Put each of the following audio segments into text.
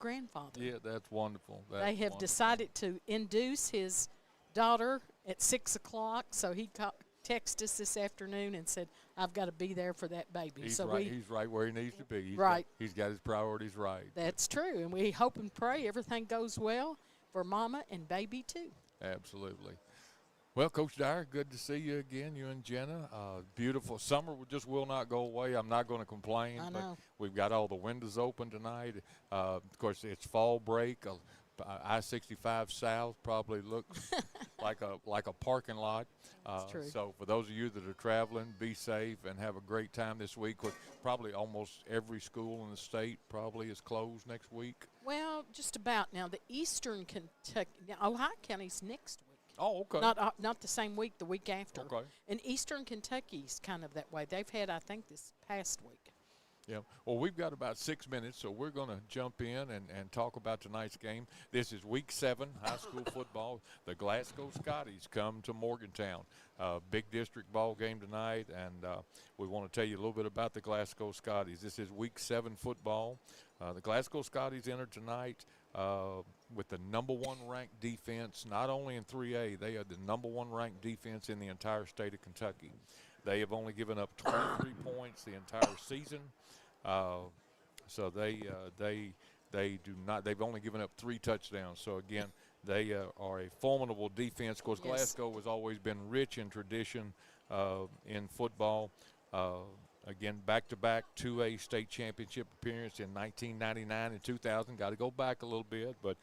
grandfather. Yeah, that's wonderful. That's They have wonderful. decided to induce his daughter at 6 o'clock, so he texted us this afternoon and said, I've got to be there for that baby. He's So right. He's right where he needs to be. Right. He's got his priorities right. That's true, and we hope and pray everything goes well for Mama and baby too. Absolutely. Well, Coach Dyer, good to see you again, you and Jenna. Beautiful. Summer just will not go away. I'm not going to complain. I know. But we've got all the windows open tonight. Of course, it's fall break. I-65 South probably looks like a parking lot. That's true. So for those of you that are traveling, be safe and have a great time this week. With probably almost every school in the state probably is closed next week. Well, just about now. The Eastern Kentucky, now Ohio County's next week. Oh, okay. Not the same week, the week after. Okay. And Eastern Kentucky's kind of that way. They've had, I think, this past week. Yeah. Well, we've got about 6 minutes, so we're going to jump in and talk about tonight's game. This is Week 7, high school football. The Glasgow Scotties come to Morgantown. Big district ball game tonight, and we want to tell you a little bit about the Glasgow Scotties. This is Week 7 football. The Glasgow Scotties enter tonight with the number 1 ranked defense, not only in 3A, they are the number 1 ranked defense in the entire state of Kentucky. They have only given up 23 points the entire season. So they do not. They've only given up 3 touchdowns. So again, they are a formidable defense. Of course, Yes. Glasgow has always been rich in tradition in football. Again, back-to-back 2A state championship appearance in 1999 and 2000. Got to go back a little bit, but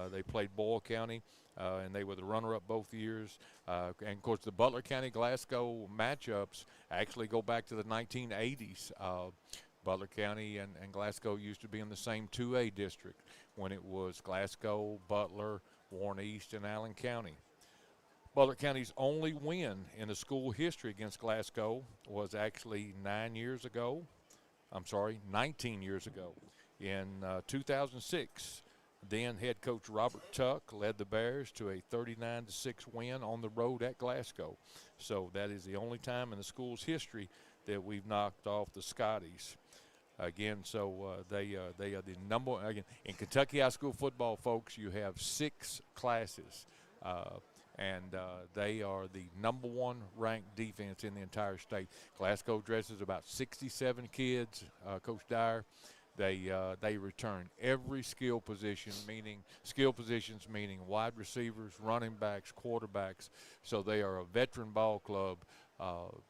they played Boyle County, and they were the runner-up both years. And, of course, the Butler County-Glasgow matchups actually go back to the 1980s. Butler County and Glasgow used to be in the same 2A district when it was Glasgow, Butler, Warren East, and Allen County. Butler County's only win in the school history against Glasgow was actually 19 years ago. In 2006, then head coach Robert Tuck led the Bears to a 39-6 win on the road at Glasgow. So that is the only time in the school's history that we've knocked off the Scotties. Again, so they are the number – again, in Kentucky high school football, folks, you have 6 classes, and they are the number 1 ranked defense in the entire state. Glasgow dresses about 67 kids, Coach Dyer. They return every skill positions meaning wide receivers, running backs, quarterbacks. So they are a veteran ball club.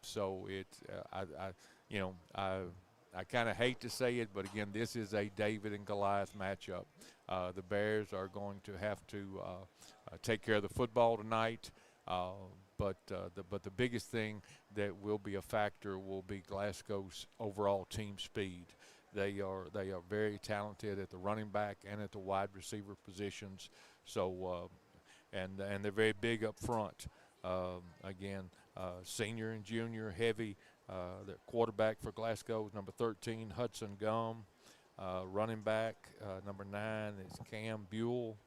So it's I kind of hate to say it, but again, this is a David and Goliath matchup. The Bears are going to have to take care of the football tonight. But the biggest thing that will be a factor will be Glasgow's overall team speed. They are very talented at the running back and at the wide receiver positions. So and they're very big up front. Senior and junior heavy. The quarterback for Glasgow is number 13, Hudson Gum. Running back number 9 is Cam Buell.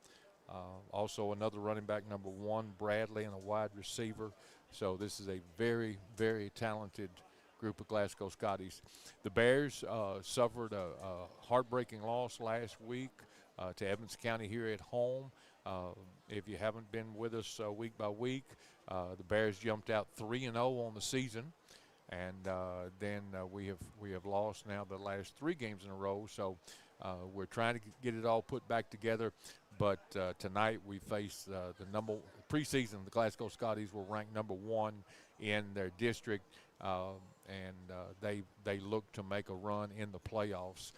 Also another running back, number 1, Bradley, and a wide receiver. So this is a very, very talented group of Glasgow Scotties. The Bears suffered a heartbreaking loss last week to Evans County here at home. If you haven't been with us week by week, the Bears jumped out 3-0 on the season. And then we have lost now the last 3 games in a row. So we're trying to get it all put back together. But tonight we face the preseason. The Glasgow Scotties were ranked number 1 in their district, and they look to make a run in the playoffs.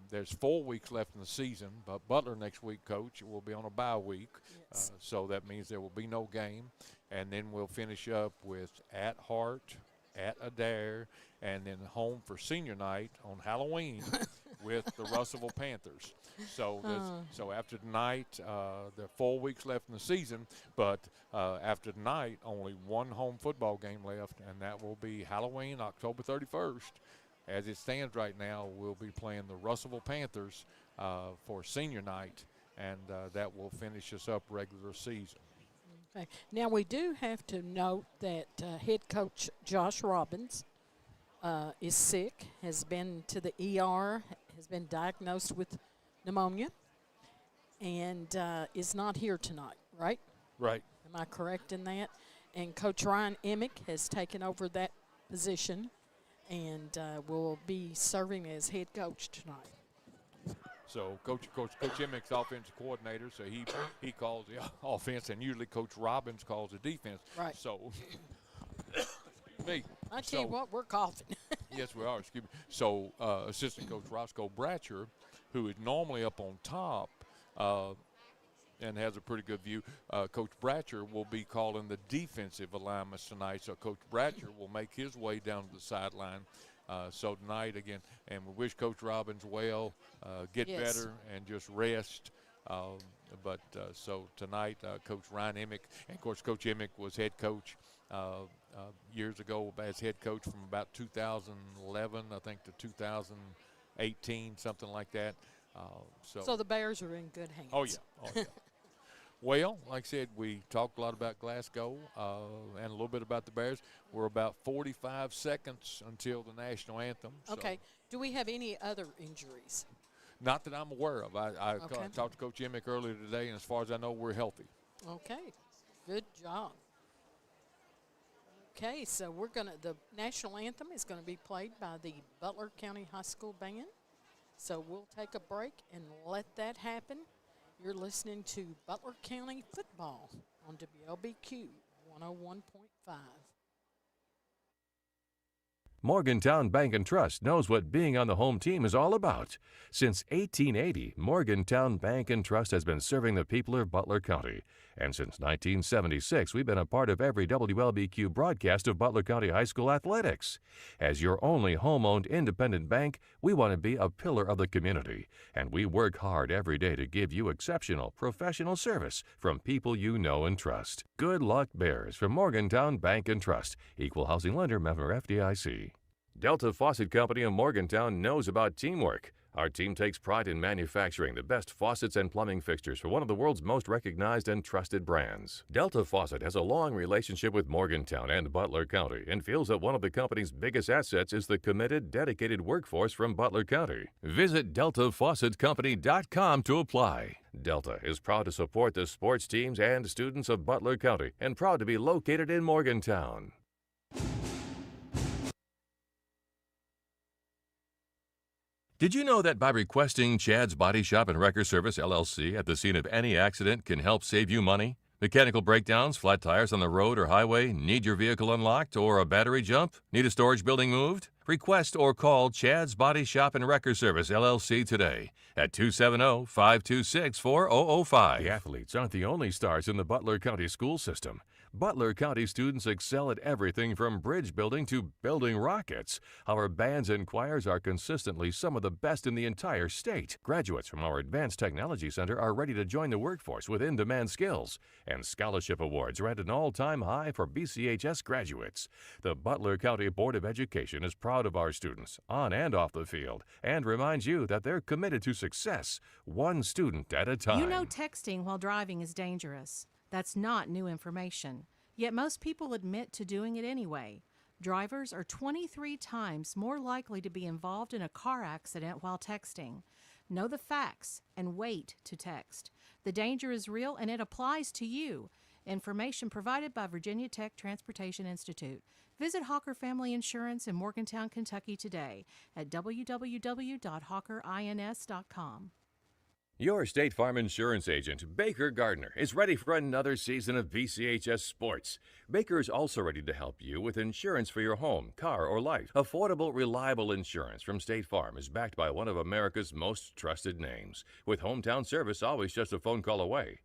There's 4 weeks left in the season, but Butler next week, Coach, will be on a bye week. Yes. So that means there will be no game. And then we'll finish up with at Hart, at Adair, and then home for senior night on Halloween with the Russellville Panthers. So after tonight, there are 4 weeks left in the season, but after tonight, only 1 home football game left, and that will be Halloween, October 31st. As it stands right now, we'll be playing the Russellville Panthers for senior night, and that will finish us up regular season. Okay. Now, we do have to note that head coach Josh Robbins is sick, has been to the ER, has been diagnosed with pneumonia and is not here tonight, right? Right. Am I correct in that? And Coach Ryan Emick has taken over that position and will be serving as head coach tonight. So Coach Emick's offensive coordinator, so he calls the offense, and usually Coach Robbins calls the defense. Right. So, excuse me. I tell you what, we're coughing. Yes, we are. Excuse me. So, Assistant Coach Roscoe Bratcher, who is normally up on top and has a pretty good view, Coach Bratcher will be calling the defensive alignments tonight. So Coach Bratcher will make his way down to the sideline. So tonight, again, and we wish Coach Robbins well, get Yes. better, and just rest. So tonight, Coach Ryan Emick, and of course, Coach Emick was head coach years ago as head coach from about 2011, I think, to 2018, something like that. So the Bears are in good hands. Oh, yeah. Oh, yeah. Well, like I said, we talked a lot about Glasgow and a little bit about the Bears. We're about 45 seconds until the national anthem. Okay. Do we have any other injuries? Not that I'm aware of. I Okay. talked to Coach Emick earlier today, and as far as I know, we're healthy. Okay. Good job. Okay, so the national anthem is going to be played by the Butler County High School Band. So we'll take a break and let that happen. You're listening to Butler County Football on WLBQ 101.5. Morgantown Bank and Trust knows what being on the home team is all about. Since 1880, Morgantown Bank and Trust has been serving the people of Butler County. And since 1976, we've been a part of every WLBQ broadcast of Butler County High School athletics. As your only home-owned independent bank, we want to be a pillar of the community. And we work hard every day to give you exceptional professional service from people you know and trust. Good luck, Bears, from Morgantown Bank and Trust. Equal housing lender, member FDIC. Delta Faucet Company of Morgantown knows about teamwork. Our team takes pride in manufacturing the best faucets and plumbing fixtures for one of the world's most recognized and trusted brands. Delta Faucet has a long relationship with Morgantown and Butler County and feels that one of the company's biggest assets is the committed, dedicated workforce from Butler County. Visit DeltaFaucetCompany.com to apply. Delta is proud to support the sports teams and students of Butler County and proud to be located in Morgantown. Did you know that by requesting Chad's Body Shop and Wrecker Service, LLC, at the scene of any accident can help save you money? Mechanical breakdowns, flat tires on the road or highway, need your vehicle unlocked, or a battery jump? Need a storage building moved? Request or call Chad's Body Shop and Wrecker Service, LLC today at 270-526-4005. The athletes aren't the only stars in the Butler County school system. Butler County students excel at everything from bridge building to building rockets. Our bands and choirs are consistently some of the best in the entire state. Graduates from our Advanced Technology Center are ready to join the workforce with in-demand skills. And scholarship awards are at an all-time high for BCHS graduates. The Butler County Board of Education is proud of our students, on and off the field, and reminds you that they're committed to success, one student at a time. You know texting while driving is dangerous. That's not new information. Yet most people admit to doing it anyway. Drivers are 23 times more likely to be involved in a car accident while texting. Know the facts and wait to text. The danger is real and it applies to you. Information provided by Virginia Tech Transportation Institute. Visit Hawker Family Insurance in Morgantown, Kentucky today at www.hawkerins.com. Your State Farm Insurance agent, Baker Gardner, is ready for another season of BCHS Sports. Baker is also ready to help you with insurance for your home, car, or life. Affordable, reliable insurance from State Farm is backed by one of America's most trusted names, with hometown service always just a phone call away.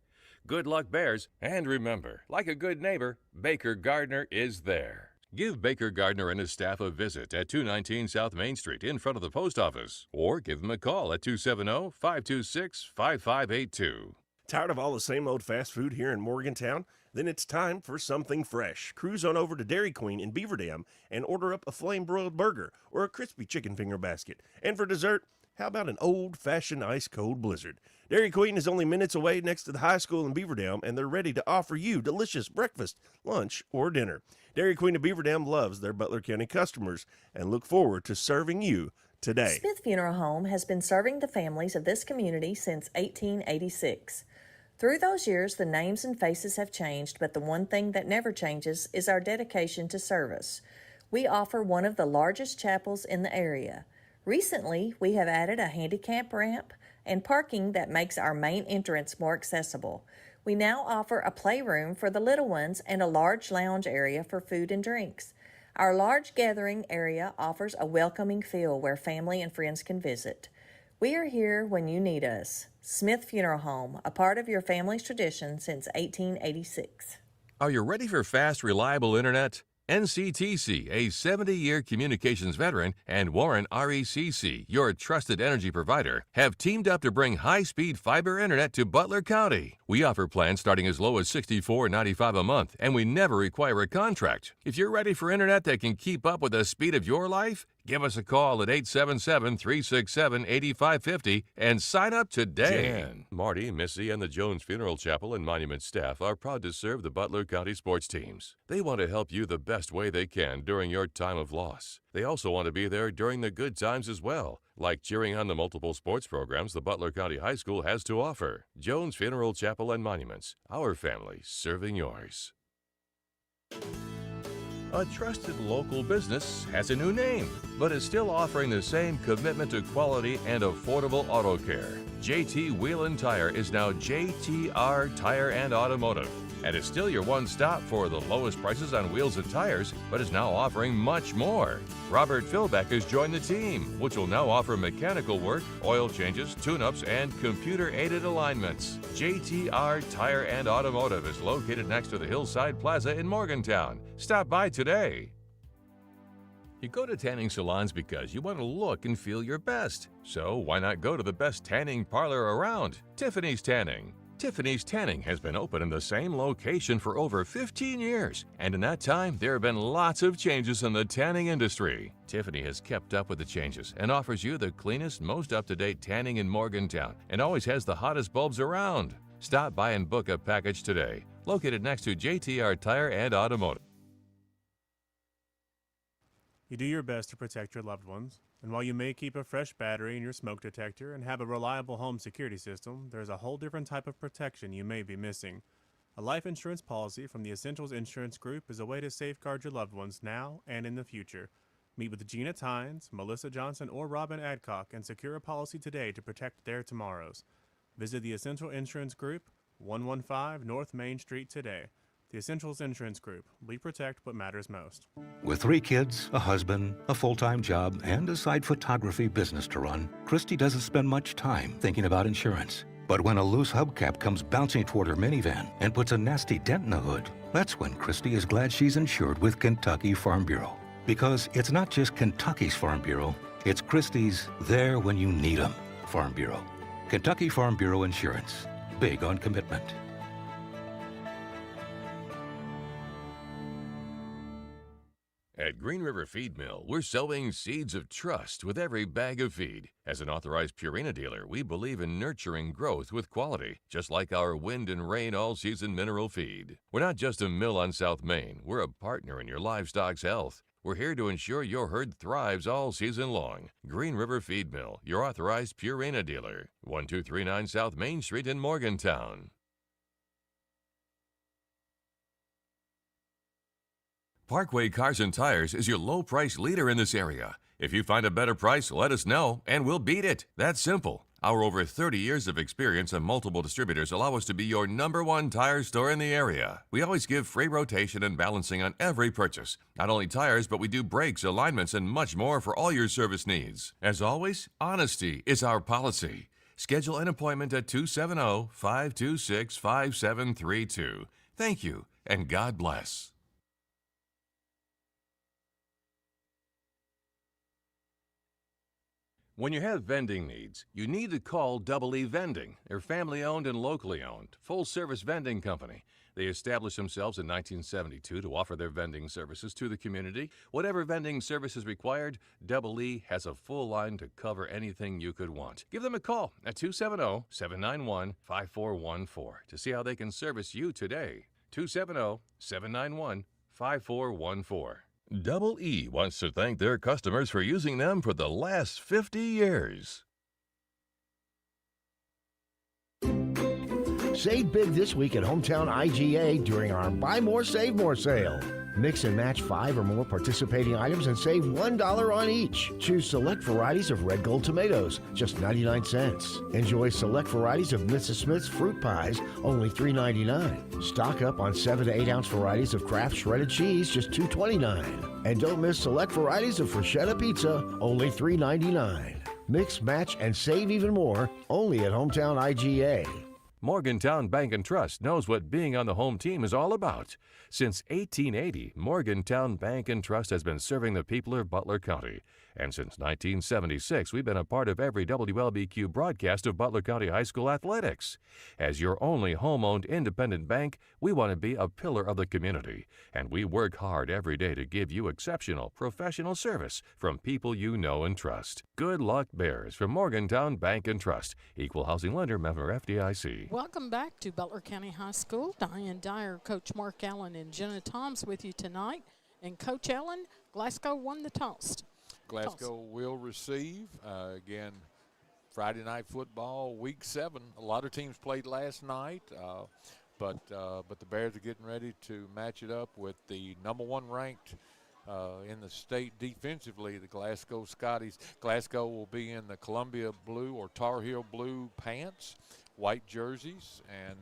Good luck, Bears, and remember, like a good neighbor, Baker Gardner is there. Give Baker Gardner and his staff a visit at 219 South Main Street in front of the post office, or give them a call at 270-526-5582. Tired of all the same old fast food here in Morgantown? Then it's time for something fresh. Cruise on over to Dairy Queen in Beaver Dam and order up a flame-broiled burger or a crispy chicken finger basket. And for dessert, how about an old-fashioned ice-cold blizzard? Dairy Queen is only minutes away next to the high school in Beaver Dam, and they're ready to offer you delicious breakfast, lunch, or dinner. Dairy Queen of Beaver Dam loves their Butler County customers and look forward to serving you today. Smith Funeral Home has been serving the families of this community since 1886. Through those years, the names and faces have changed, but the one thing that never changes is our dedication to service. We offer one of the largest chapels in the area. Recently, we have added a handicap ramp and parking that makes our main entrance more accessible. We now offer a playroom for the little ones and a large lounge area for food and drinks. Our large gathering area offers a welcoming feel where family and friends can visit. We are here when you need us. Smith Funeral Home, a part of your family's tradition since 1886. Are you ready for fast, reliable internet? NCTC, a 70-year communications veteran, and Warren RECC, your trusted energy provider, have teamed up to bring high-speed fiber internet to Butler County. We offer plans starting as low as $64.95 a month, and we never require a contract. If you're ready for internet that can keep up with the speed of your life, give us a call at 877-367-8550 and sign up today. Jan, Marty, Missy, and the Jones Funeral Chapel and Monument staff are proud to serve the Butler County sports teams. They want to help you the best way they can during your time of loss. They also want to be there during the good times as well, like cheering on the multiple sports programs the Butler County High School has to offer. Jones Funeral Chapel and Monuments, our family serving yours. A trusted local business has a new name, but is still offering the same commitment to quality and affordable auto care. JT Wheel & Tire is now JTR Tire and Automotive, and is still your one-stop for the lowest prices on wheels and tires, but is now offering much more. Robert Philbeck has joined the team, which will now offer mechanical work, oil changes, tune-ups, and computer-aided alignments. JTR Tire and Automotive is located next to the Hillside Plaza in Morgantown. Stop by today. You go to tanning salons because you want to look and feel your best. So why not go to the best tanning parlor around, Tiffany's Tanning. Tiffany's Tanning has been open in the same location for over 15 years, and in that time, there have been lots of changes in the tanning industry. Tiffany has kept up with the changes and offers you the cleanest, most up-to-date tanning in Morgantown, and always has the hottest bulbs around. Stop by and book a package today. Located next to JTR Tire and Automotive. You do your best to protect your loved ones, and while you may keep a fresh battery in your smoke detector and have a reliable home security system, there's a whole different type of protection you may be missing. A life insurance policy from the Essentials Insurance Group is a way to safeguard your loved ones now and in the future. Meet with Gina Tynes, Melissa Johnson, or Robin Adcock and secure a policy today to protect their tomorrows. Visit the Essential Insurance Group, 115 North Main Street today. The Essentials Insurance Group. We protect what matters most. With 3 kids, a husband, a full-time job, and a side photography business to run, Christy doesn't spend much time thinking about insurance. But when a loose hubcap comes bouncing toward her minivan and puts a nasty dent in the hood, that's when Christy is glad she's insured with Kentucky Farm Bureau. Because it's not just Kentucky's Farm Bureau, it's Christy's there when you need 'em Farm Bureau. Kentucky Farm Bureau Insurance. Big on commitment. At Green River Feed Mill, we're sowing seeds of trust with every bag of feed. As an authorized Purina dealer, we believe in nurturing growth with quality, just like our wind and rain all-season mineral feed. We're not just a mill on South Main. We're a partner in your livestock's health. We're here to ensure your herd thrives all season long. Green River Feed Mill, your authorized Purina dealer. 1239 South Main Street in Morgantown. Parkway Cars and Tires is your low-price leader in this area. If you find a better price, let us know, and we'll beat it. That's simple. Our over 30 years of experience and multiple distributors allow us to be your #1 tire store in the area. We always give free rotation and balancing on every purchase. Not only tires, but we do brakes, alignments, and much more for all your service needs. As always, honesty is our policy. Schedule an appointment at 270-526-5732. Thank you, and God bless. When you have vending needs, you need to call Double E Vending. They're family-owned and locally owned, full-service vending company. They established themselves in 1972 to offer their vending services to the community. Whatever vending service is required, Double E has a full line to cover anything you could want. Give them a call at 270-791-5414 to see how they can service you today. 270-791-5414. Double E wants to thank their customers for using them for the last 50 years. Save big this week at Hometown IGA during our Buy More, Save More sale. Mix and match 5 or more participating items and save $1 on each. Choose select varieties of Red Gold tomatoes, just 99 cents. Enjoy select varieties of Mrs. Smith's fruit pies, only $3.99. Stock up on 7 to 8 ounce varieties of Kraft shredded cheese, just $2.29. And don't miss select varieties of Freschetta pizza, only $3.99. Mix, match, and save even more, only at Hometown IGA. Morgantown Bank and Trust knows what being on the home team is all about. Since 1880, Morgantown Bank and Trust has been serving the people of Butler County. And since 1976, we've been a part of every WLBQ broadcast of Butler County High School athletics. As your only home-owned independent bank, we want to be a pillar of the community. And we work hard every day to give you exceptional, professional service from people you know and trust. Good luck, Bears, from Morgantown Bank and Trust. Equal housing lender, member FDIC. Welcome back to Butler County High School. Diane Dyer, Coach Mark Allen, and Jenna Toms with you tonight. And Coach Allen, Glasgow won the toss. Glasgow will receive. Again, Friday night football, week 7. A lot of teams played last night, but the Bears are getting ready to match it up with the number 1 ranked in the state defensively, the Glasgow Scotties. Glasgow will be in the Columbia blue or Tar Heel blue pants, white jerseys, and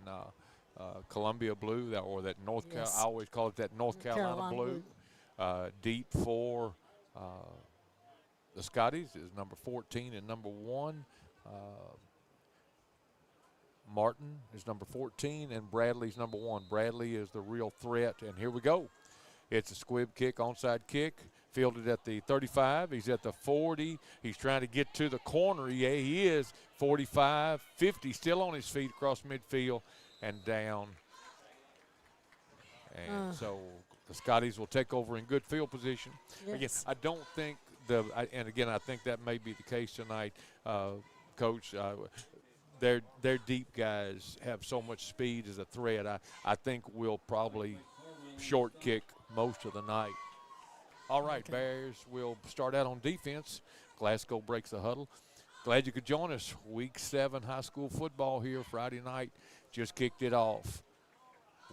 Columbia blue, that North Yes. I always call it that North Carolina blue. Deep for the Scotties is number 14 and number 1. Martin is number 14 and Bradley's number 1. Bradley is the real threat, and here we go. It's a squib kick, onside kick, fielded at the 35. He's at the 40. He's trying to get to the corner. Yeah, he is. 45, 50, still on his feet across midfield and down. And so the Scotties will take over in good field position. Yes. Again, I don't think and again, I think that may be the case tonight, Coach. Their deep guys have so much speed as a threat. I think we'll probably short kick most of the night. All right, Okay. Bears will start out on defense. Glasgow breaks the huddle. Glad you could join us. Week 7 high school football here Friday night. Just kicked it off.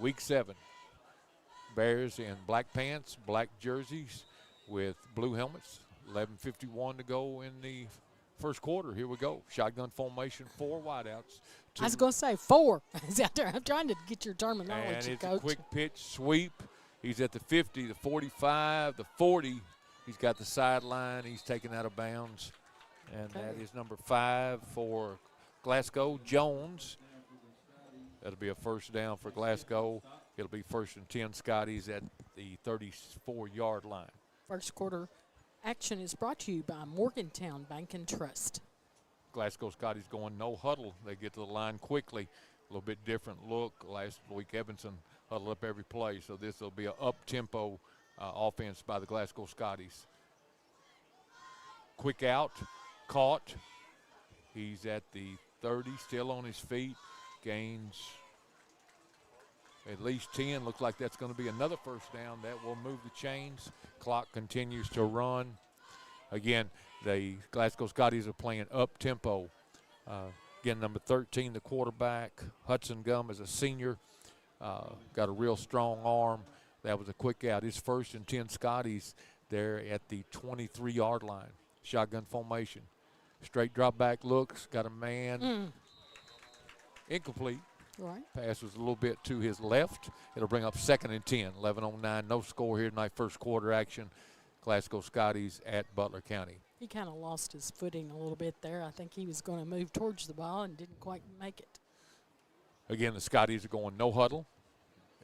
Week 7. Bears in black pants, black jerseys with blue helmets. 11:51 to go in the first quarter. Here we go. Shotgun formation, 4 wideouts. I was going to say 4. He's out there. I'm trying to get your And terminology, it's Coach. a quick pitch sweep. He's at the 50, the 45, the 40. He's got the sideline. He's taken out of bounds. And that is number 5 for Glasgow, Jones. That'll be a first down for Glasgow. It'll be 1st and 10 Scotties at the 34-yard line. First quarter action is brought to you by Morgantown Bank and Trust. Glasgow Scotties going no huddle. They get to the line quickly. A little bit different look. Last week, Evanston huddled up every play, so this will be an up-tempo offense by the Glasgow Scotties. Quick out, caught. He's at the 30, still on his feet. Gains at least 10. Looks like that's going to be another first down. That will move the chains. Clock continues to run. Again, the Glasgow Scotties are playing up-tempo. Again, number 13, the quarterback. Hudson Gum is a senior. Got a real strong arm. That was a quick out. His 1st and 10 Scotties there at the 23-yard line. Shotgun formation. Straight drop back looks. Got a man. Incomplete. Right. Pass was a little bit to his left. It'll bring up 2nd and 10. 11:09. No score here tonight. First quarter action. Glasgow Scotties at Butler County. He kind of lost his footing a little bit there. I think he was going to move towards the ball and didn't quite make it. Again, the Scotties are going no huddle.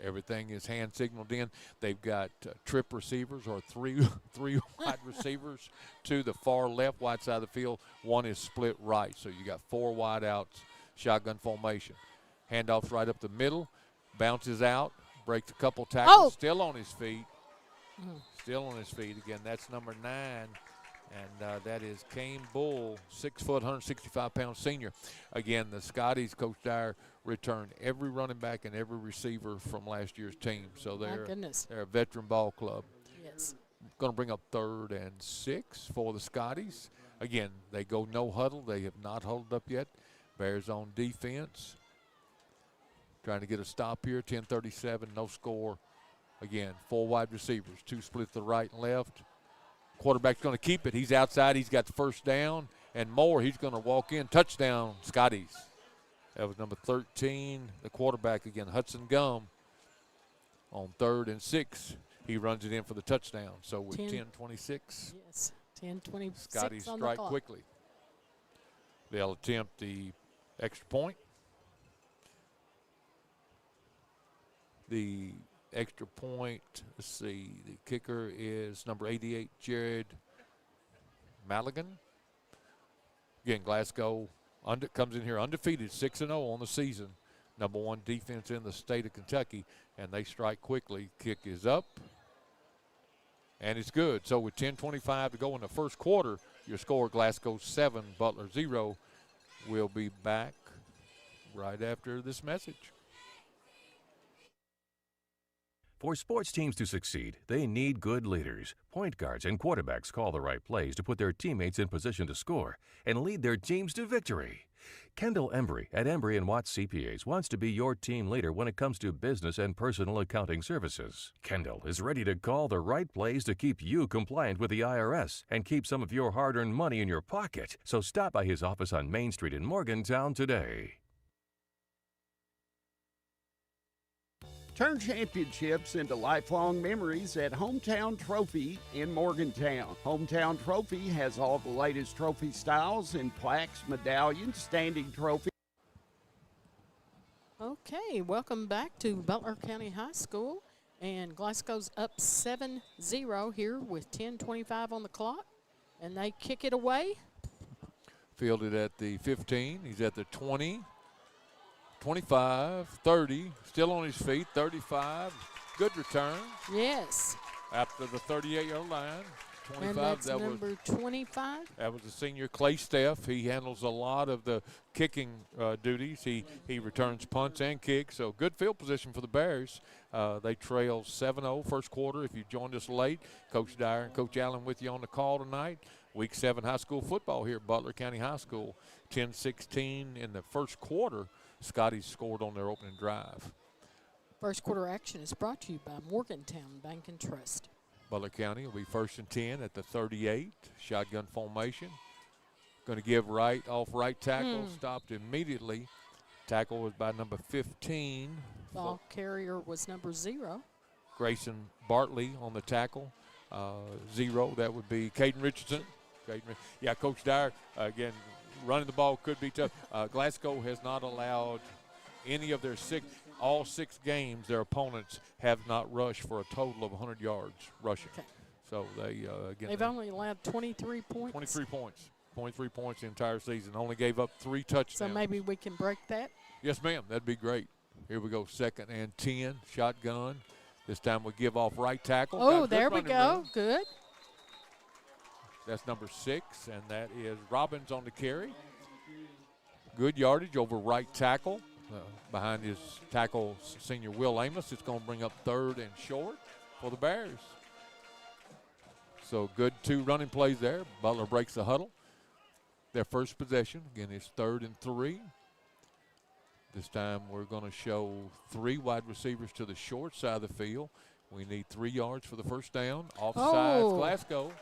Everything is hand signaled in. They've got trip receivers or three wide receivers to the far left, wide side of the field. One is split right. So you got 4 wide outs, shotgun formation. Handoffs right up the middle, bounces out, breaks a couple tackles, still on his feet. Still on his feet. Again, that's number 9. And that is Kane Bull, 6 foot, 165-pound senior. Again, the Scotties, Coach Dyer, returned every running back and every receiver from last year's team. So they're a veteran ball club. Yes. going to bring up 3rd and 6 for the Scotties. Again, they go no huddle. They have not huddled up yet. Bears on defense. Trying to get a stop here. 10:37, no score. Again, 4 wide receivers, 2 split to the right and left. Quarterback's going to keep it. He's outside. He's got the first down. And Moore, he's going to walk in. Touchdown, Scotties. That was number 13, the quarterback again, Hudson Gum. On 3rd and 6, he runs it in for the touchdown. So with 10:26, yes, 10:26 Scotties on strike the clock. quickly. They'll attempt the extra point. The extra point, let's see, the kicker is number 88, Jared Maligan. Again, Glasgow comes in here undefeated, 6-0 on the season. Number 1 defense in the state of Kentucky, and they strike quickly. Kick is up, and it's good. So with 10:25 to go in the first quarter, your score, Glasgow 7, Butler 0. We'll be back right after this message. For sports teams to succeed, they need good leaders. Point guards and quarterbacks call the right plays to put their teammates in position to score and lead their teams to victory. Kendall Embry at Embry & Watts CPAs wants to be your team leader when it comes to business and personal accounting services. Kendall is ready to call the right plays to keep you compliant with the IRS and keep some of your hard-earned money in your pocket. So stop by his office on Main Street in Morgantown today. Turn championships into lifelong memories at Hometown Trophy in Morgantown. Hometown Trophy has all the latest trophy styles in plaques, medallions, standing trophies. Okay, welcome back to Butler County High School. And Glasgow's up 7-0 here with 10:25 on the clock. And they kick it away. Fielded at the 15. He's at the 20. 25, 30, still on his feet, 35. Good return. Yes. After the 38-yard line. 25. And that's number 25. That was the senior Clay Steff. He handles a lot of the kicking duties. He returns punts and kicks. So good field position for the Bears. They trail 7-0 first quarter. If you joined us late, Coach Dyer and Coach Allen with you on the call tonight. Week 7 high school football here at Butler County High School. 10-16 in the first quarter. Scotties scored on their opening drive. First quarter action is brought to you by Morgantown Bank and Trust. Butler County will be 1st and 10 at the 38. Shotgun formation. Going to give right off right tackle. Stopped immediately. Tackle was by number 15. Ball carrier was number 0. Grayson Bartley on the tackle. 0. That would be Caden Richardson. Yeah, Coach Dyer, again, running the ball could be tough. Glasgow has not allowed any of their all 6 games, their opponents have not rushed for a total of 100 yards rushing. Okay. So they've only allowed 23 points. 23 points. 23 points the entire season. Only gave up 3 touchdowns. So maybe we can break that. Yes, ma'am. That'd be great. Here we go. 2nd and 10. Shotgun. This time we give off right tackle. Oh, there we go. Room. Good. That's number 6, and that is Robbins on the carry. Good yardage over right tackle. Behind his tackle, senior Will Amos. It's going to bring up 3rd and short for the Bears. So good 2 running plays there. Butler breaks the huddle. Their first possession, again, is 3rd and 3. This time we're going to show 3 wide receivers to the short side of the field. We need 3 yards for the first down. Offsides, Glasgow.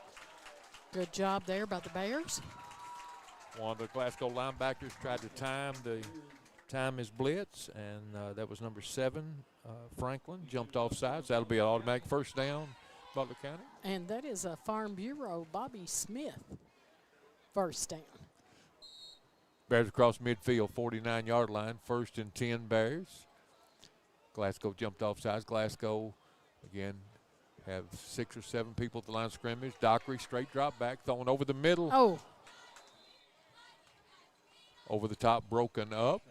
Good job there by the Bears. One of the Glasgow linebackers tried to time his blitz, and that was number 7, Franklin, jumped offsides. That'll be an automatic first down, Butler County. And that is a Farm Bureau, Bobby Smith, first down. Bears across midfield, 49-yard line, 1st and 10 Bears. Glasgow jumped offsides. Glasgow, again, have 6 or 7 people at the line of scrimmage. Dockery, straight drop back, throwing over the middle. Oh. Over the top, broken up.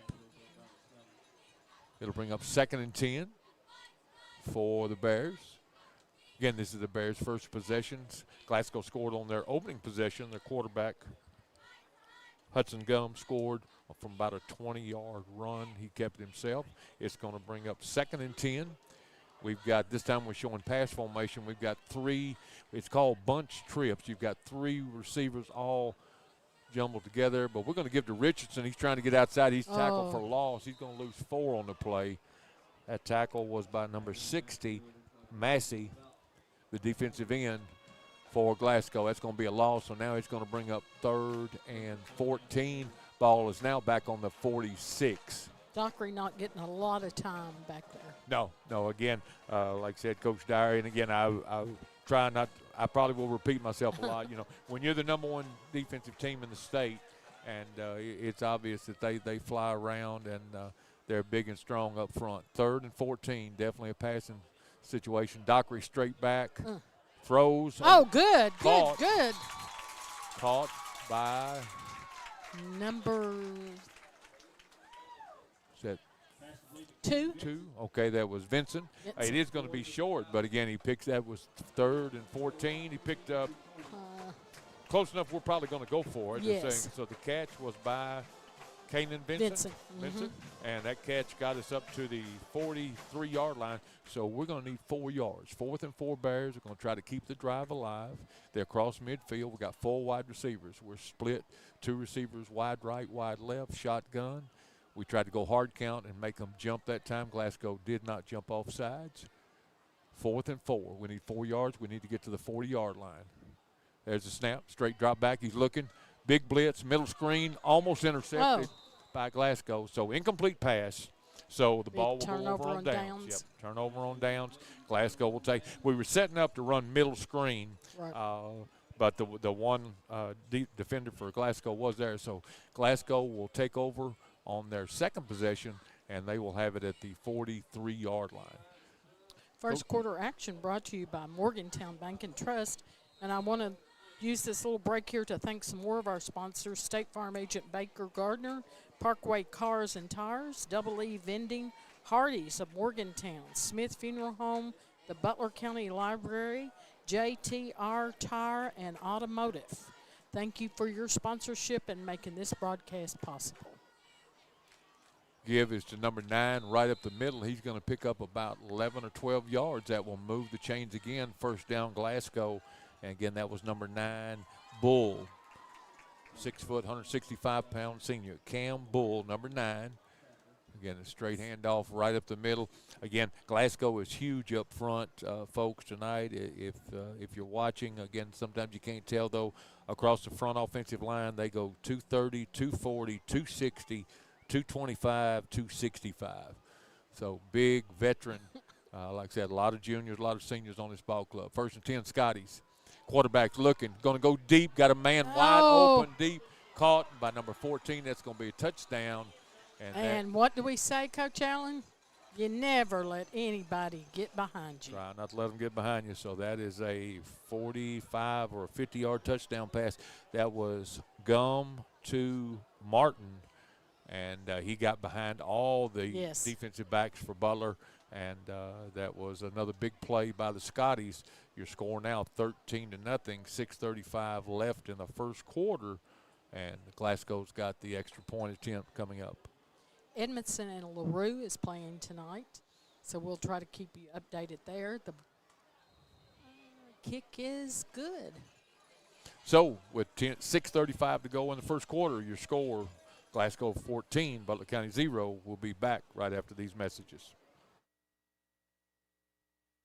It'll bring up 2nd and 10 for the Bears. Again, this is the Bears' first possessions. Glasgow scored on their opening possession. Their quarterback, Hudson Gum, scored from about a 20-yard run. He kept it himself. It's going to bring up 2nd and 10. We've got, this time we're showing pass formation. We've got 3, it's called bunch trips. You've got 3 receivers all jumbled together, but we're going to give to Richardson. He's trying to get outside. He's tackled for loss. He's going to lose 4 on the play. That tackle was by number 60, Massey, the defensive end for Glasgow. That's going to be a loss, so now he's going to bring up 3rd and 14. Ball is now back on the 46. Dockery not getting a lot of time back there. No. Again, like I said, Coach Dyer, and again, I try not. I probably will repeat myself a lot. You know, when you're the #1 defensive team in the state, and it's obvious that they fly around and they're big and strong up front. 3rd and 14, definitely a passing situation. Dockery straight back, throws. Oh, good. Caught by number Is that 2. 2? Okay, that was Vincent. It is going to be short, but again, he picks, that was 3rd and 14. He picked up close enough. We're probably going to go for it. Yes. So the catch was by Kanan Vincent. And that catch got us up to the 43-yard line. So we're going to need 4 yards. 4th and 4 Bears. We're going to try to keep the drive alive. They're across midfield. We got 4 wide receivers. We're split, 2 receivers wide right, wide left, shotgun. We tried to go hard count and make them jump that time. Glasgow did not jump off sides. 4th and 4. We need 4 yards. We need to get to the 40-yard line. There's a snap, straight drop back. He's looking. Big blitz, middle screen, almost intercepted by Glasgow. So incomplete pass. So the ball will go over on downs. Yep, turnover on downs. Glasgow will take. We were setting up to run middle screen, but the one defender for Glasgow was there. So Glasgow will take over on their second possession, and they will have it at the 43-yard line. First quarter action brought to you by Morgantown Bank and Trust. And I want to use this little break here to thank some more of our sponsors: State Farm Agent Baker Gardner, Parkway Cars and Tires, Double E Vending, Hardee's of Morgantown, Smith Funeral Home, the Butler County Library, JTR Tire and Automotive. Thank you for your sponsorship and making this broadcast possible. Give is to number 9 right up the middle. He's going to pick up about 11 or 12 yards. That will move the chains again. First down, Glasgow. And again, that was number 9, Bull. 6 foot, 165-pound senior. Cam Bull, number 9. Again, a straight handoff right up the middle. Again, Glasgow is huge up front, folks, tonight. If you're watching, again, sometimes you can't tell, though. Across the front offensive line, they go 230, 240, 260, 225, 265. So big veteran. Like I said, a lot of juniors, a lot of seniors on this ball club. 1st and 10, Scotties. Quarterback's looking, going to go deep. Got a man wide open, deep. Caught by number 14. That's going to be a touchdown. And what do we say, Coach Allen? You never let anybody get behind you. Try not to let them get behind you. So that is a 45 or a 50-yard touchdown pass. That was Gum to Martin. And he got behind all the defensive backs for Butler, and that was another big play by the Scotties. Your score now 13-0, 6:35 left in the first quarter, and Glasgow's got the extra point attempt coming up. Edmondson and LaRue is playing tonight, so we'll try to keep you updated there. The kick is good. So with 6:35 to go in the first quarter, your score, Glasgow 14, Butler County 0. We'll be back right after these messages.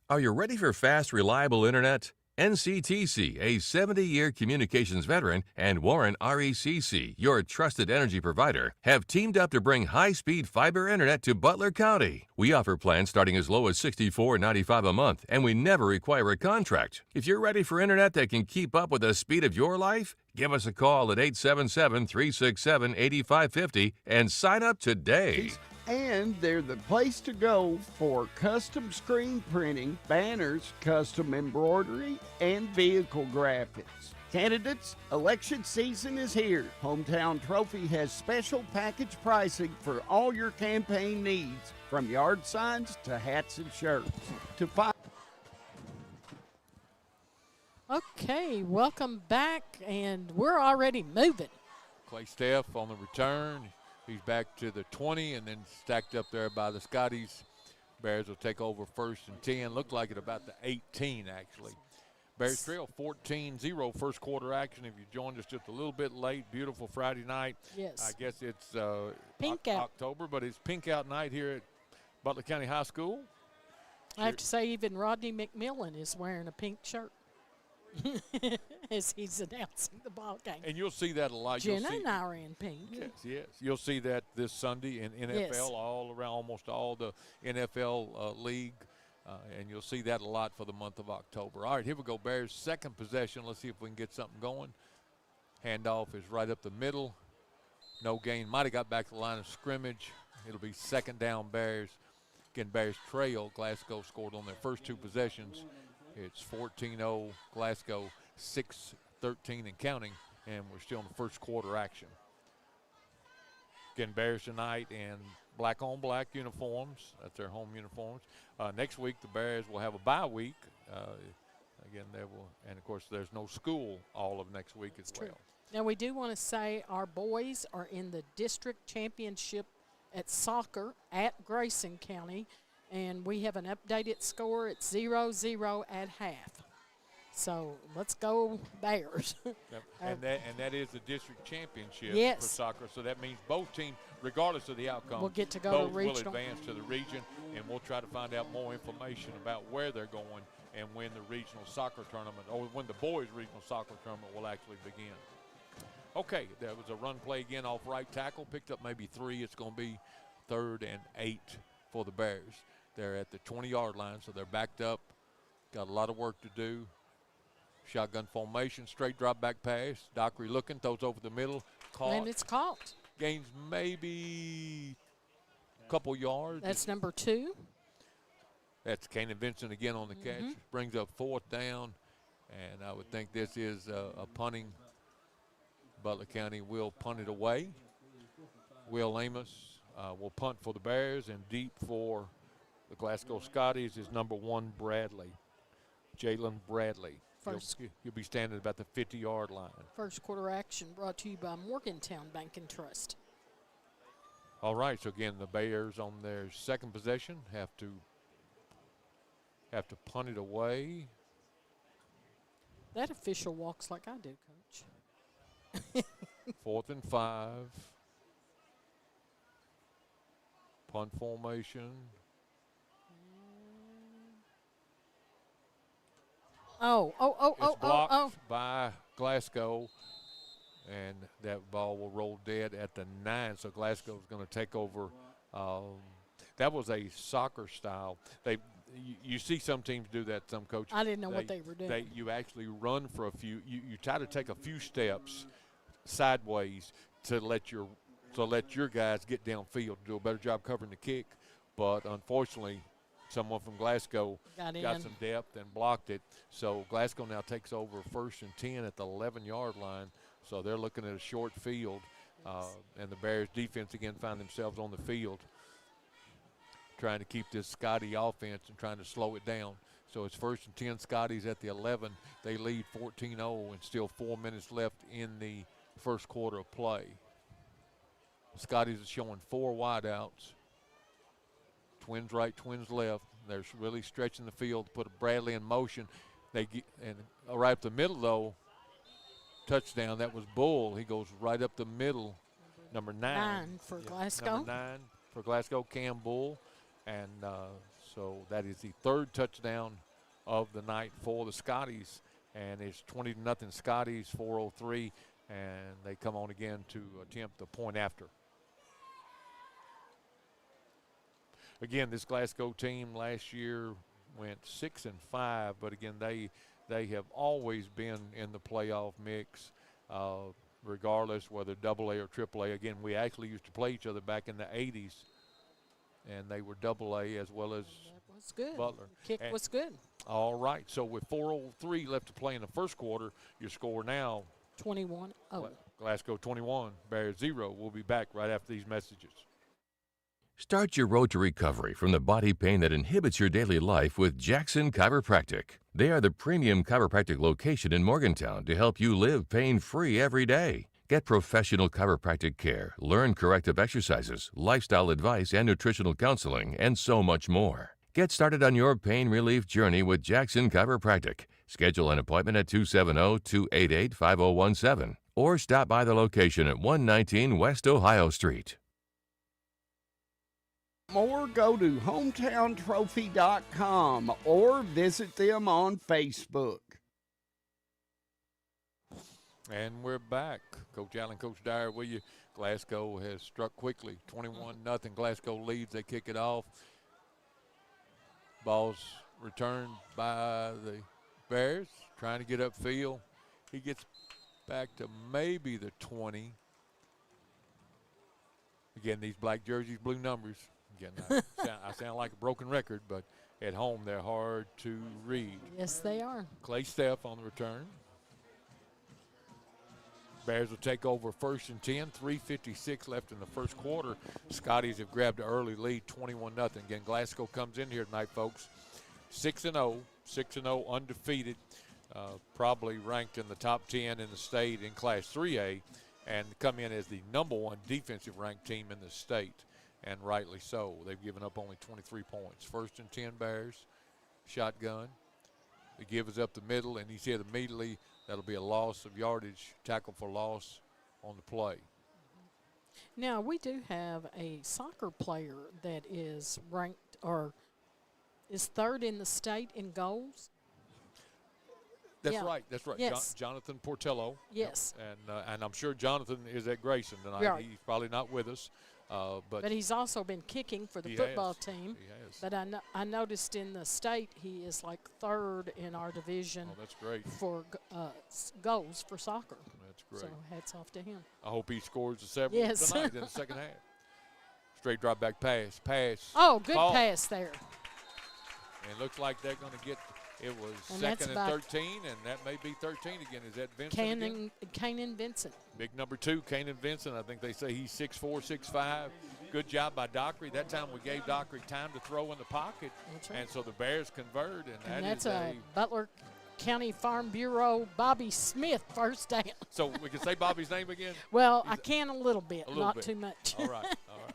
Are you ready for fast, reliable internet? NCTC, a 70-year communications veteran, and Warren RECC, your trusted energy provider, have teamed up to bring high-speed fiber internet to Butler County. We offer plans starting as low as $64.95 a month, and we never require a contract. If you're ready for internet that can keep up with the speed of your life, give us a call at 877-367-8550 and sign up today. And they're the place to go for custom screen printing, banners, custom embroidery, and vehicle graphics. Candidates, election season is here. Hometown Trophy has special package pricing for all your campaign needs, from yard signs to hats and shirts. Okay, welcome back, and we're already moving. Clay Steff on the return. He's back to the 20 and then stacked up there by the Scotties Bears will take over 1st and 10. Looked like it about the 18, actually. Bears trail 14-0 first quarter action. If you joined us just a little bit late, beautiful Friday night. Yes. I guess it's Pink out. October, but it's pink out night here at Butler County High School. I have to say, even Rodney McMillan is wearing a pink shirt as he's announcing the ball game. And you'll see that a lot. Jenna and I are in pink. Yes. You'll see that this Sunday in NFL, Yes. all around almost all the NFL league. And you'll see that a lot for the month of October. All right, here we go. Bears' second possession. Let's see if we can get something going. Handoff is right up the middle. No gain. Might have got back to the line of scrimmage. It'll be second down Bears. Again, Bears trail. Glasgow scored on their first two possessions. It's 14-0 Glasgow, 6-13 and counting, and we're still in the first quarter action. Again, Bears tonight in black on black uniforms. That's their home uniforms. Next week, the Bears will have a bye week. Again, they will, and of course, there's no school all of next week as well. True. Now, we do want to say our boys are in the district championship at soccer at Grayson County, and we have an updated score. It's 0-0 at half. So let's go Bears. Yep. And that is the district championship Yes. for soccer. So that means both teams, regardless of the outcome, Will get to go to both regional. will advance to the region, and we'll try to find out more information about where they're going and when the regional soccer tournament, or when the boys' regional soccer tournament will actually begin. Okay, there was a run play again off right tackle, picked up maybe 3. It's going to be 3rd and 8 for the Bears. They're at the 20-yard line, so they're backed up, got a lot of work to do. Shotgun formation, straight drop back pass. Dockery looking, throws over the middle, caught. And it's caught. Gains maybe a couple yards. That's number 2. That's Kanan Vincent again on the catch. Brings up 4th down, and I would think this is a punting. Butler County will punt it away. Will Amos will punt for the Bears, and deep for the Glasgow Scotties is number 1 Bradley, Jalen Bradley. He'll be standing about the 50-yard line. First quarter action brought to you by Morgantown Bank and Trust. All right, so again, the Bears on their second possession have to punt it away. That official walks like I do, Coach. 4th and 5. Punt formation. It's blocked by Glasgow, and that ball will roll dead at the 9. So Glasgow's going to take over. That was a soccer style. You see some teams do that. Some coaches. I didn't know what they were doing. You actually run for a few. You try to take a few steps sideways to let your guys get downfield, do a better job covering the kick. But unfortunately, someone from Glasgow got some depth and blocked it. So Glasgow now takes over 1st and 10 at the 11-yard line. So they're looking at a short field, and the Bears defense again find themselves on the field trying to keep this Scotty offense and trying to slow it down. So it's 1st and 10, Scotties at the 11. They lead 14-0 and still 4 minutes left in the first quarter of play. Scotties is showing 4 wideouts. Twins right, twins left. They're really stretching the field, put Bradley in motion. Right up the middle, though, touchdown. That was Bull. He goes right up the middle. Number 9 for Glasgow. Number 9 for Glasgow, Cam Bull. And so that is the 3rd touchdown of the night for the Scotties. And it's 20-0 Scotties, 4:03. And they come on again to attempt the point after. Again, this Glasgow team last year went 6-5, but again, they have always been in the playoff mix, regardless whether AA or AAA. Again, we actually used to play each other back in the 80s, and they were AA as well as That was good. Butler. The kick was good. All right, so with 4:03 left to play in the first quarter, your score now 21-0. Glasgow 21, Bears 0. We'll be back right after these messages. Start your road to recovery from the body pain that inhibits your daily life with Jackson Chiropractic. They are the premium chiropractic location in Morgantown to help you live pain-free every day. Get professional chiropractic care, learn corrective exercises, lifestyle advice, and nutritional counseling, and so much more. Get started on your pain relief journey with Jackson Chiropractic. Schedule an appointment at 270-288-5017 or stop by the location at 119 West Ohio Street. More, go to hometowntrophy.com or visit them on Facebook. And we're back. Coach Allen, Coach Dyer with you. Glasgow has struck quickly. 21-0. Glasgow leads. They kick it off. Ball's returned by the Bears, trying to get upfield. He gets back to maybe the 20. Again, these black jerseys, blue numbers. Again, I sound like a broken record, but at home they're hard to read. Yes, they are. Clay Steph on the return. Bears will take over 1st and 10, 3:56 left in the first quarter. Scotties have grabbed an early lead, 21-0. Again, Glasgow comes in here tonight, folks, 6-0, 6-0, undefeated, probably ranked in the top 10 in the state in Class 3A, and come in as the #1 defensive ranked team in the state, and rightly so. They've given up only 23 points. 1st and 10 Bears, shotgun. The give is up the middle, and he said immediately that'll be a loss of yardage, tackle for loss on the play. Now, we do have a soccer player that is ranked or is 3rd in the state in goals. That's right. That's right. Yes. Jonathan Portello. Yes. Yep. And I'm sure Jonathan is at Grayson tonight. Right. He's probably not with us. But he's also been kicking for the football team. He has. But I noticed in the state he is like 3rd in our division. Oh, that's great. For goals for soccer. That's great. So hats off to him. I hope he scores the several Yes. tonight in the second half. Straight drop back pass. Oh, good ball. pass there. And it looks like they're going to get. It was And 2nd and 13, and that may be 13 again. Is that Vincent again? Kanan Vincent. Big number 2, Kanan Vincent. I think they say he's 6'4", 6'5". Good job by Dockery. That time we gave Dockery time to throw in the pocket. That's right. And so the Bears convert, And that that's is a Butler County Farm Bureau Bobby Smith first down. So we can say Bobby's name again? Well, I can a little bit, little not bit. too much. All right, all right.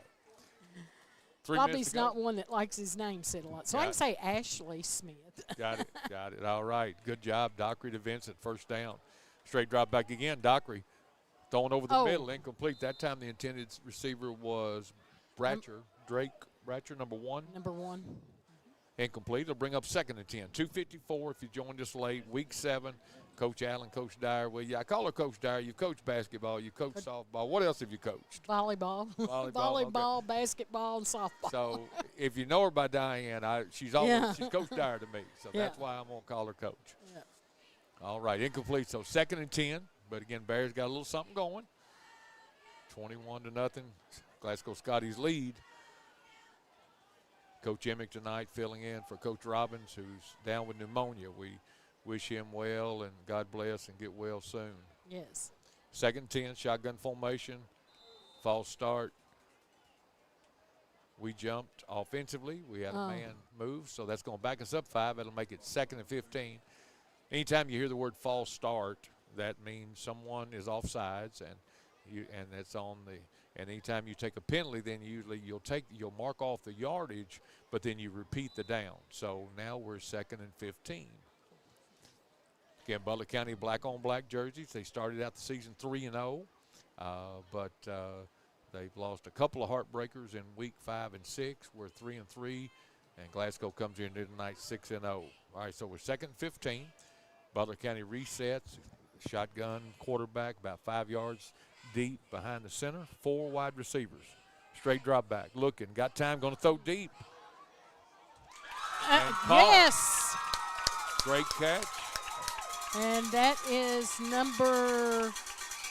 3 minutes Bobby's to go. not one that likes his name said a lot. So I can say Ashley Smith. Got it. All right. Good job, Dockery to Vincent, first down. Straight drop back again. Dockery throwing over the middle, incomplete. That time the intended receiver was Drake Bratcher, number 1. Number 1. Incomplete. It'll bring up 2nd and 10. 2:54 if you joined us late. Week 7. Coach Allen, Coach Dyer with you. I call her Coach Dyer. You've coached basketball. You've coached softball. What else have you coached? Volleyball. Volleyball, okay. Basketball, and softball. So if you know her by Diane, she's she's Coach Dyer to me. So that's why I'm going to call her Coach. Yeah. All right, incomplete. So 2nd and 10. But again, Bears got a little something going. 21-0. Glasgow Scotties lead. Coach Emick tonight filling in for Coach Robbins, who's down with pneumonia. We wish him well and God bless and get well soon. Yes. 2nd and 10, shotgun formation, false start. We jumped offensively. We had a man move, so that's going to back us up 5. It'll make it 2nd and 15. Anytime you hear the word false start, that means someone is offsides, and that's on the. And anytime you take a penalty, then usually you'll mark off the yardage, but then you repeat the down. So now we're 2nd and 15. Again, Butler County black on black jerseys. They started out the season 3-0, but they've lost a couple of heartbreakers in week 5 and 6. We're 3-3, and Glasgow comes in here tonight 6-0. All right, so we're 2nd and 15. Butler County resets, shotgun quarterback about 5 yards deep behind the center, 4 wide receivers. Straight drop back, looking, got time, going to throw deep. Yes. Great catch. And that is number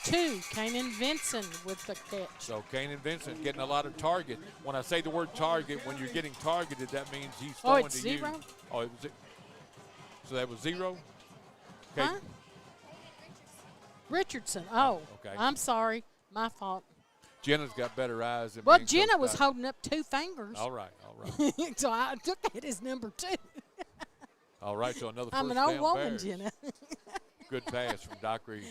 2, Kanan Vincent with the catch. So Kanan Vincent getting a lot of target. When I say the word target, when you're getting targeted, that means he's throwing it's to you. 0? Oh, it was so that was 0? Okay. Huh? Richardson. Oh, okay. I'm sorry. My fault. Jenna's got better eyes than Well, me. Jenna was holding up 2 fingers. All right. So I took it as number 2. All right, so another first I'm an down old woman, Bears. Jenna. Good pass from Dockery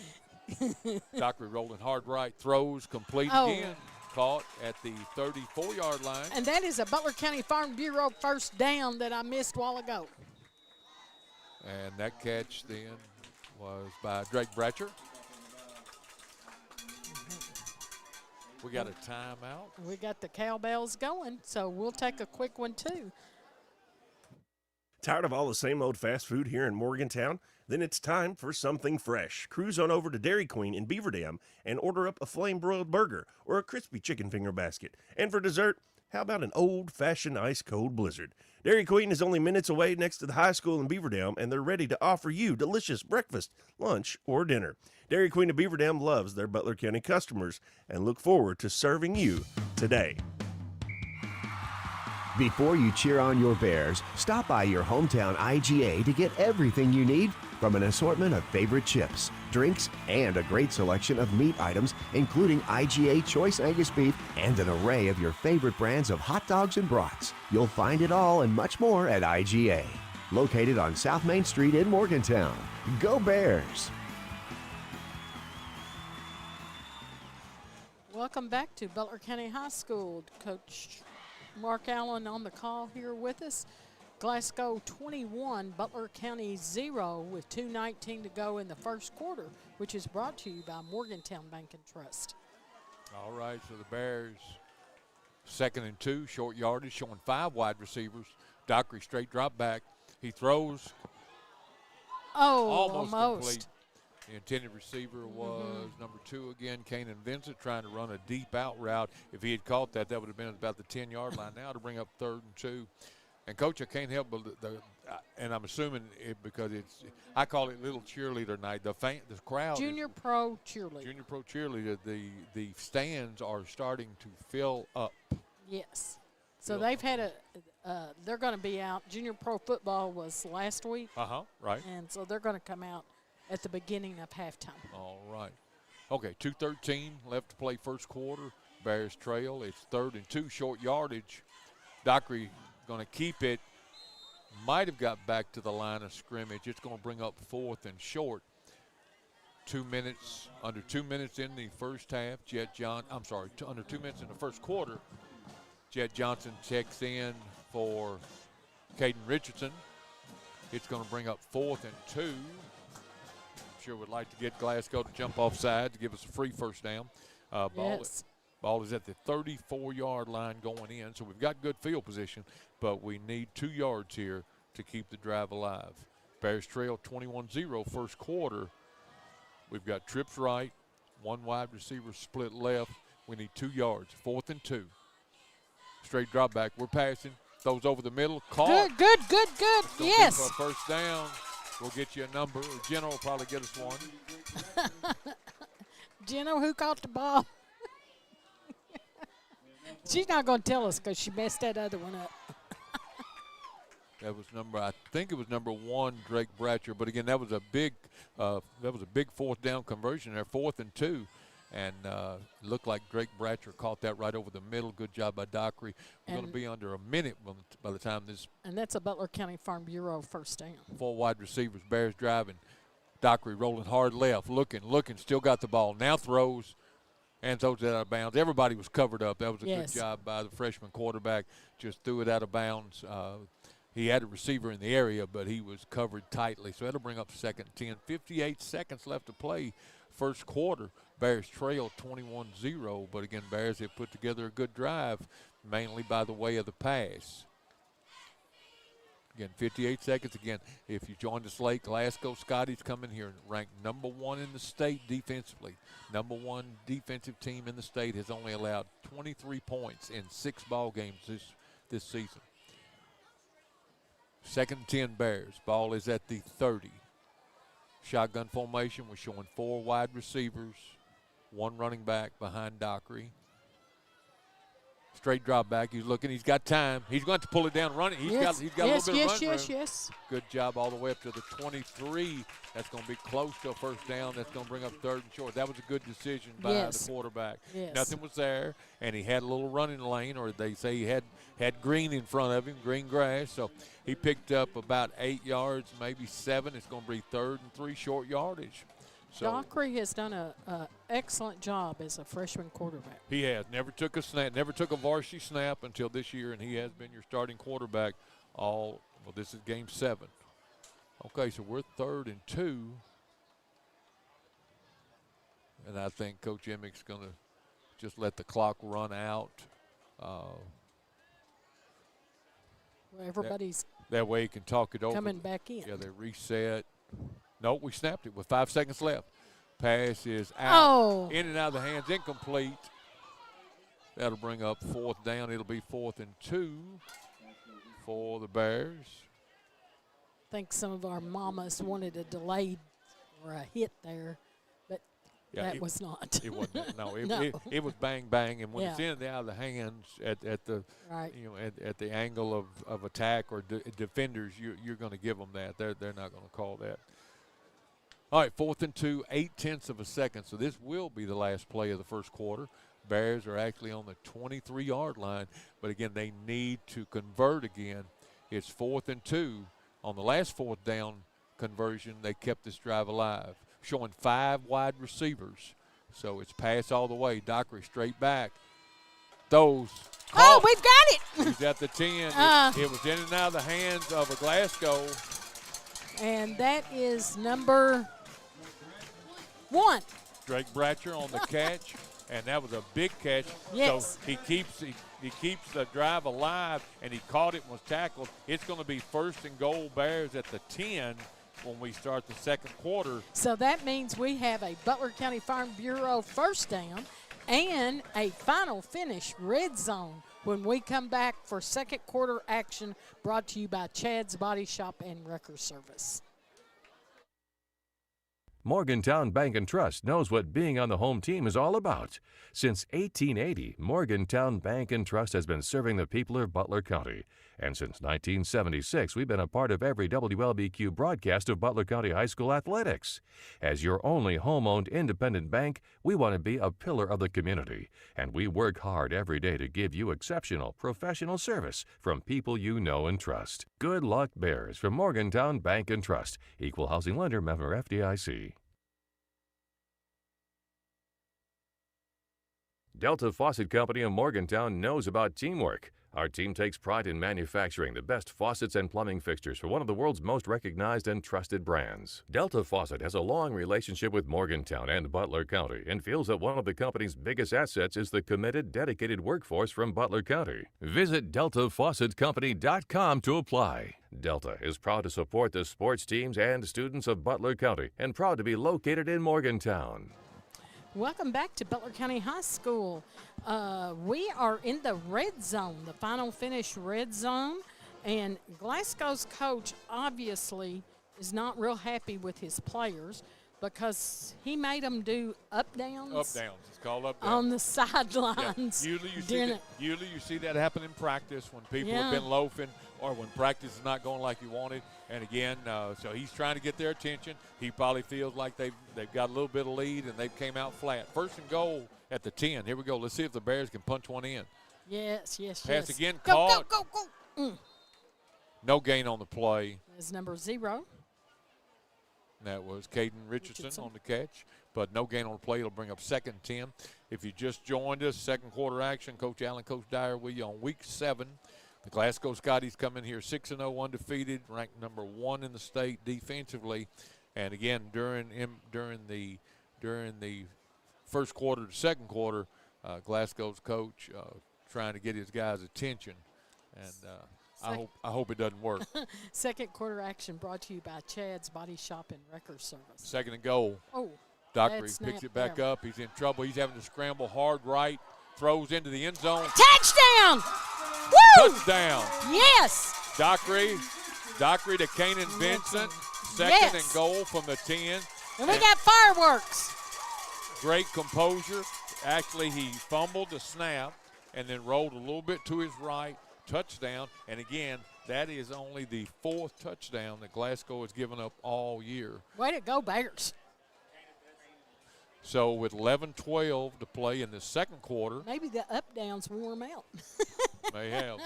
Dockery rolling hard right, throws, complete again. Caught at the 34-yard line. And that is a Butler County Farm Bureau first down that I missed a while ago. And that catch then was by Drake Bratcher. We got a timeout. We got the cowbells going, so we'll take a quick one too. Tired of all the same old fast food here in Morgantown? Then it's time for something fresh. Cruise on over to Dairy Queen in Beaver Dam and order up a flame-broiled burger or a crispy chicken finger basket. And for dessert, how about an old-fashioned ice-cold blizzard? Dairy Queen is only minutes away next to the high school in Beaver Dam, and they're ready to offer you delicious breakfast, lunch, or dinner. Dairy Queen of Beaver Dam loves their Butler County customers and look forward to serving you today. Before you cheer on your Bears, stop by your hometown IGA to get everything you need from an assortment of favorite chips, drinks, and a great selection of meat items, including IGA Choice Angus Beef and an array of your favorite brands of hot dogs and brats. You'll find it all and much more at IGA. Located on South Main Street in Morgantown. Go Bears! Welcome back to Butler County High School. Coach Mark Allen on the call here with us. Glasgow 21, Butler County 0 with 2:19 to go in the first quarter, which is brought to you by Morgantown Bank and Trust. All right, so the Bears 2nd and 2, short yardage, showing 5 wide receivers. Dockery straight drop back. He throws. Almost complete. The intended receiver was number 2 again, Kanan Vincent, trying to run a deep out route. If he had caught that, that would have been about the 10-yard line now to bring up 3rd and 2. And, Coach, I can't help but and I'm assuming it because I call it little cheerleader night. The crowd. Junior Pro Cheerleader. The stands are starting to fill up. Yes. So they've had they're going to be out. Junior Pro football was last week. Right. And so they're going to come out at the beginning of halftime. All right. Okay, 2:13 left to play first quarter. Bears trail. It's 3rd and 2, short yardage. Dockery going to keep it. Might have got back to the line of scrimmage. It's going to bring up 4th and short. 2 minutes, under 2 minutes in the first half. Under 2 minutes in the first quarter. Jet Johnson checks in for Caden Richardson. It's going to bring up 4th and 2. Sure would like to get Glasgow to jump offside to give us a free first down. Ball is at the 34-yard line going in, so we've got good field position, but we need 2 yards here to keep the drive alive. Bears trail 21-0 first quarter. We've got trips right, 1 wide receiver split left. We need 2 yards, 4th and 2. Straight drop back. We're passing. Throws over the middle. Caught. Good. Yes. For a first down. We'll get you a number. Jenna will probably get us one. Jenna, who caught the ball? She's not going to tell us because she messed that other one up. That was I think it was number 1, Drake Bratcher. But again, that was a big 4th down conversion there, 4th and 2. And looked like Drake Bratcher caught that right over the middle. Good job by Dockery. We're going to be under a minute by the time this. And that's a Butler County Farm Bureau first down. 4 wide receivers, Bears driving. Dockery rolling hard left, looking, still got the ball. Now throws and throws it out of bounds. Everybody was covered up. That was a good job by the freshman quarterback. Just threw it out of bounds. He had a receiver in the area, but he was covered tightly. So that'll bring up 2nd and 10. 58 seconds left to play first quarter. Bears trail 21-0, but again, Bears have put together a good drive, mainly by the way of the pass. Again, 58 seconds. Again, if you joined us late, Glasgow Scotty's coming here ranked number 1 in the state defensively. Number 1 defensive team in the state has only allowed 23 points in 6 ball games this season. 2nd and 10 Bears. Ball is at the 30. Shotgun formation. We're showing 4 wide receivers, 1 running back behind Dockery. Straight drop back. He's looking. He's got time. He's going to pull it down, run it. He's got a little bit of run room. Yes. Good job all the way up to the 23. That's going to be close to a first down. That's going to bring up 3rd and short. That was a good decision by the quarterback. Yes. Nothing was there, and he had a little running lane, or they say he had green in front of him, green grass. So he picked up about 8 yards, maybe 7. It's going to be 3rd and 3, short yardage. So Dockery has done a excellent job as a freshman quarterback. he has never took a snap, never took a varsity snap until this year, and he has been your starting quarterback all. Well, this is game 7. Okay, so we're 3rd and 2, and I think Coach Emick's going to just let the clock run out. Well, everybody's That way he can talk it over. coming back in. Yeah, they reset. No, we snapped it with 5 seconds left. Pass is out. Oh. In and out of the hands, incomplete. That'll bring up 4th down. It'll be 4th and 2 for the Bears. I think some of our mamas wanted a delayed or a hit there, but Yeah, that was not. It wasn't. No, No. It was bang bang, and when it's Yeah. in and out of the hands at the Right. at the angle of attack or defenders, you're going to give them that. They're not going to call that. All right, 4th and 2, 0.8 of a second. So this will be the last play of the first quarter. Bears are actually on the 23-yard line, but again, they need to convert again. It's 4th and 2. On the last 4th down conversion, they kept this drive alive, showing 5 wide receivers. So it's pass all the way. Dockery straight back. Those. Oh, we've got it. He's at the 10. It was in and out of the hands of a Glasgow. And that is number 1. Drake Bratcher on the catch, and that was a big catch. Yes. So he keeps the drive alive, and he caught it and was tackled. It's going to be 1st and goal Bears at the 10 when we start the second quarter. So that means we have a Butler County Farm Bureau first down and a final finish red zone when we come back for second quarter action, brought to you by Chad's Body Shop and Wrecker Service. Morgantown Bank and Trust knows what being on the home team is all about. Since 1880, Morgantown Bank and Trust has been serving the people of Butler County. And since 1976, we've been a part of every WLBQ broadcast of Butler County High School athletics. As your only home-owned independent bank, we want to be a pillar of the community. And we work hard every day to give you exceptional professional service from people you know and trust. Good luck, Bears, from Morgantown Bank and Trust. Equal housing lender, member FDIC. Delta Faucet Company of Morgantown knows about teamwork. Our team takes pride in manufacturing the best faucets and plumbing fixtures for one of the world's most recognized and trusted brands. Delta Faucet has a long relationship with Morgantown and Butler County and feels that one of the company's biggest assets is the committed, dedicated workforce from Butler County. Visit DeltaFaucetCompany.com to apply. Delta is proud to support the sports teams and students of Butler County and proud to be located in Morgantown. Welcome back to Butler County High School. We are in the red zone, the final finish red zone, and Glasgow's coach obviously is not real happy with his players because he made them do up downs. Up downs. It's called up downs. On the sidelines. Yeah. Usually you see that happen in practice when people have Yeah. been loafing or when practice is not going like you wanted. And again, so he's trying to get their attention. He probably feels like they've got a little bit of lead and they've came out flat. 1st and goal at the 10. Here we go. Let's see if the Bears can punch one in. Yes. Pass again, Go, caught. go. No gain on the play. Is number 0. That was Caden Richardson on the catch, but no gain on the play. It'll bring up 2nd and 10. If you just joined us, second quarter action, Coach Allen, Coach Dyer with you on week 7. The Glasgow Scotties come in here 6-0 undefeated, ranked number 1 in the state defensively. And again, during the first quarter to second quarter, Glasgow's coach trying to get his guys' attention. And I hope it doesn't work. Second quarter action brought to you by Chad's Body Shop and Wrecker Service. 2nd and goal. Oh, Dockery bad snap picks it back there. up. He's in trouble. He's having to scramble hard right. Throws into the end zone. Touchdown! Woo! Touchdown. Yes! Dockery to Kanan Vincent. 2nd Yes. and goal from the 10. And we got fireworks. Great composure. Actually, he fumbled the snap and then rolled a little bit to his right. Touchdown. And again, that is only the 4th touchdown that Glasgow has given up all year. Way to go, Bears. So with 11-12 to play in the second quarter. Maybe the up downs warm out. May have.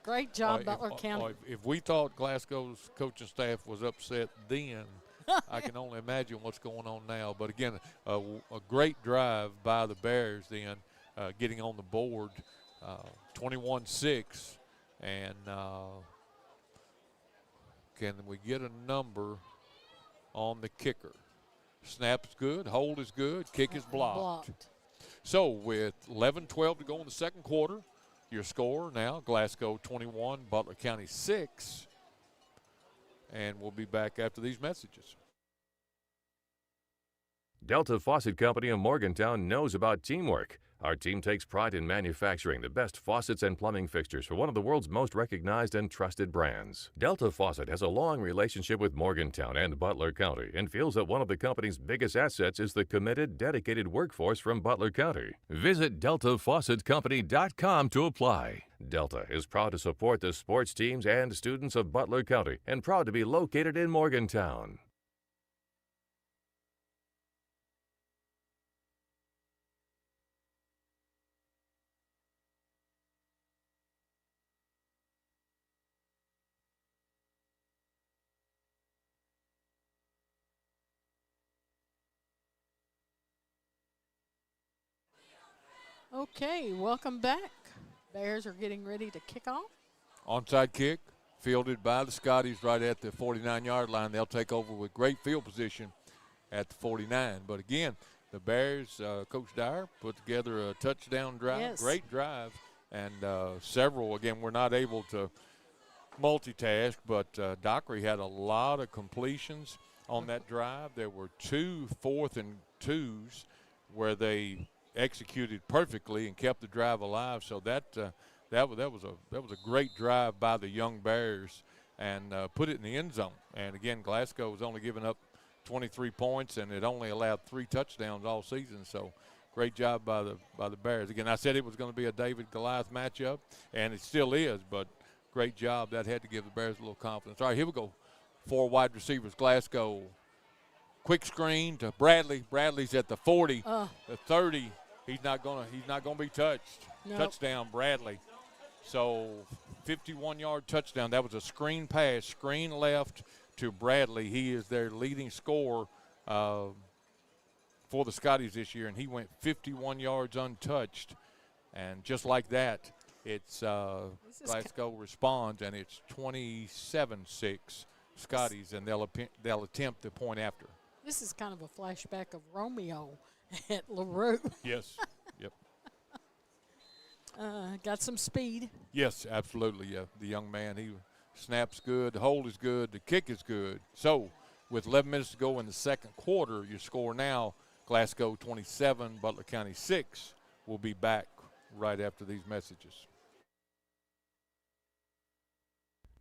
Great job, Butler County. If we thought Glasgow's coaching staff was upset then, I can only imagine what's going on now. But again, a great drive by the Bears then, getting on the board, 21-6. And can we get a number on the kicker? Snap's good, hold is good, kick is blocked. So with 11-12 to go in the second quarter, your score now, Glasgow 21, Butler County 6. And we'll be back after these messages. Delta Faucet Company of Morgantown knows about teamwork. Our team takes pride in manufacturing the best faucets and plumbing fixtures for one of the world's most recognized and trusted brands. Delta Faucet has a long relationship with Morgantown and Butler County and feels that one of the company's biggest assets is the committed, dedicated workforce from Butler County. Visit DeltaFaucetCompany.com to apply. Delta is proud to support the sports teams and students of Butler County and proud to be located in Morgantown. Okay, welcome back. Bears are getting ready to kick off. Onside kick, fielded by the Scotties right at the 49-yard line. They'll take over with great field position at the 49. But again, the Bears, Coach Dyer, put together a touchdown drive, Yes. Great drive, and several. Again, we're not able to multitask, but Dockery had a lot of completions on that drive. There were 2 4th and 2s where they executed perfectly and kept the drive alive. So that was a great drive by the young Bears, and put it in the end zone. And again, Glasgow was only giving up 23 points, and it only allowed 3 touchdowns all season. So great job by the Bears. Again, I said it was going to be a David Goliath matchup, and it still is. But great job. That had to give the Bears a little confidence. All right, here we go. 4 wide receivers. Glasgow. Quick screen to Bradley. Bradley's at the 40, the 30. He's not gonna be touched. Nope. Touchdown, Bradley. So 51-yard touchdown. That was a screen pass, screen left to Bradley. He is their leading scorer for the Scotties this year, and he went 51 yards untouched. And just like that, it's Glasgow responds, and it's 27-6 Scotties, and they'll attempt the point after. This is kind of a flashback of Romeo at LaRue. Yes. Yep. Got some speed. Yes, absolutely. Yeah, the young man, he snaps good, the hold is good, the kick is good. So with 11 minutes to go in the second quarter, your score now, Glasgow 27, Butler County 6. We'll be back right after these messages.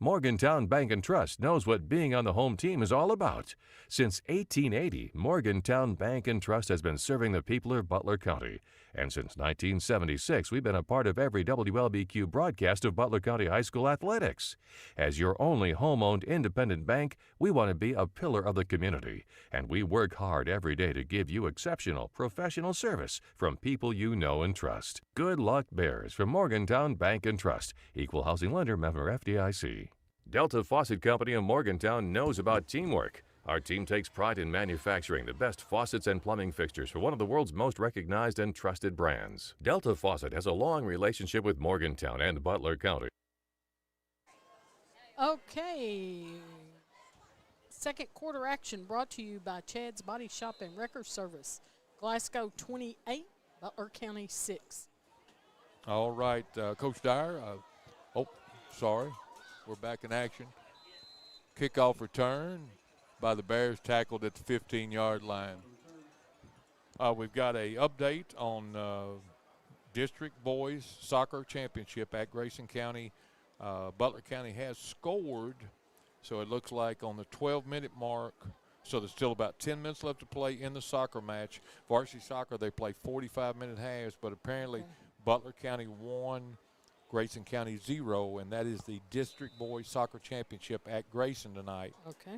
Morgantown Bank and Trust knows what being on the home team is all about. Since 1880, Morgantown Bank and Trust has been serving the people of Butler County. And since 1976, we've been a part of every WLBQ broadcast of Butler County High School athletics. As your only home-owned independent bank, we want to be a pillar of the community. And we work hard every day to give you exceptional professional service from people you know and trust. Good luck, Bears, from Morgantown Bank and Trust. Equal housing lender, member FDIC. Delta Faucet Company of Morgantown knows about teamwork. Our team takes pride in manufacturing the best faucets and plumbing fixtures for one of the world's most recognized and trusted brands. Delta Faucet has a long relationship with Morgantown and Butler County. Okay. Second quarter action brought to you by Chad's Body Shop and Wrecker Service. Glasgow 28, Butler County 6. All right, Coach Dyer. Sorry. We're back in action. Kickoff return by the Bears, tackled at the 15-yard line. We've got a update on District Boys Soccer Championship at Grayson County. Butler County has scored, so it looks like on the 12-minute mark. So there's still about 10 minutes left to play in the soccer match. Varsity soccer, they play 45-minute halves, but apparently Butler County won, Grayson County 0, and that is the District Boys Soccer Championship at Grayson tonight. Okay.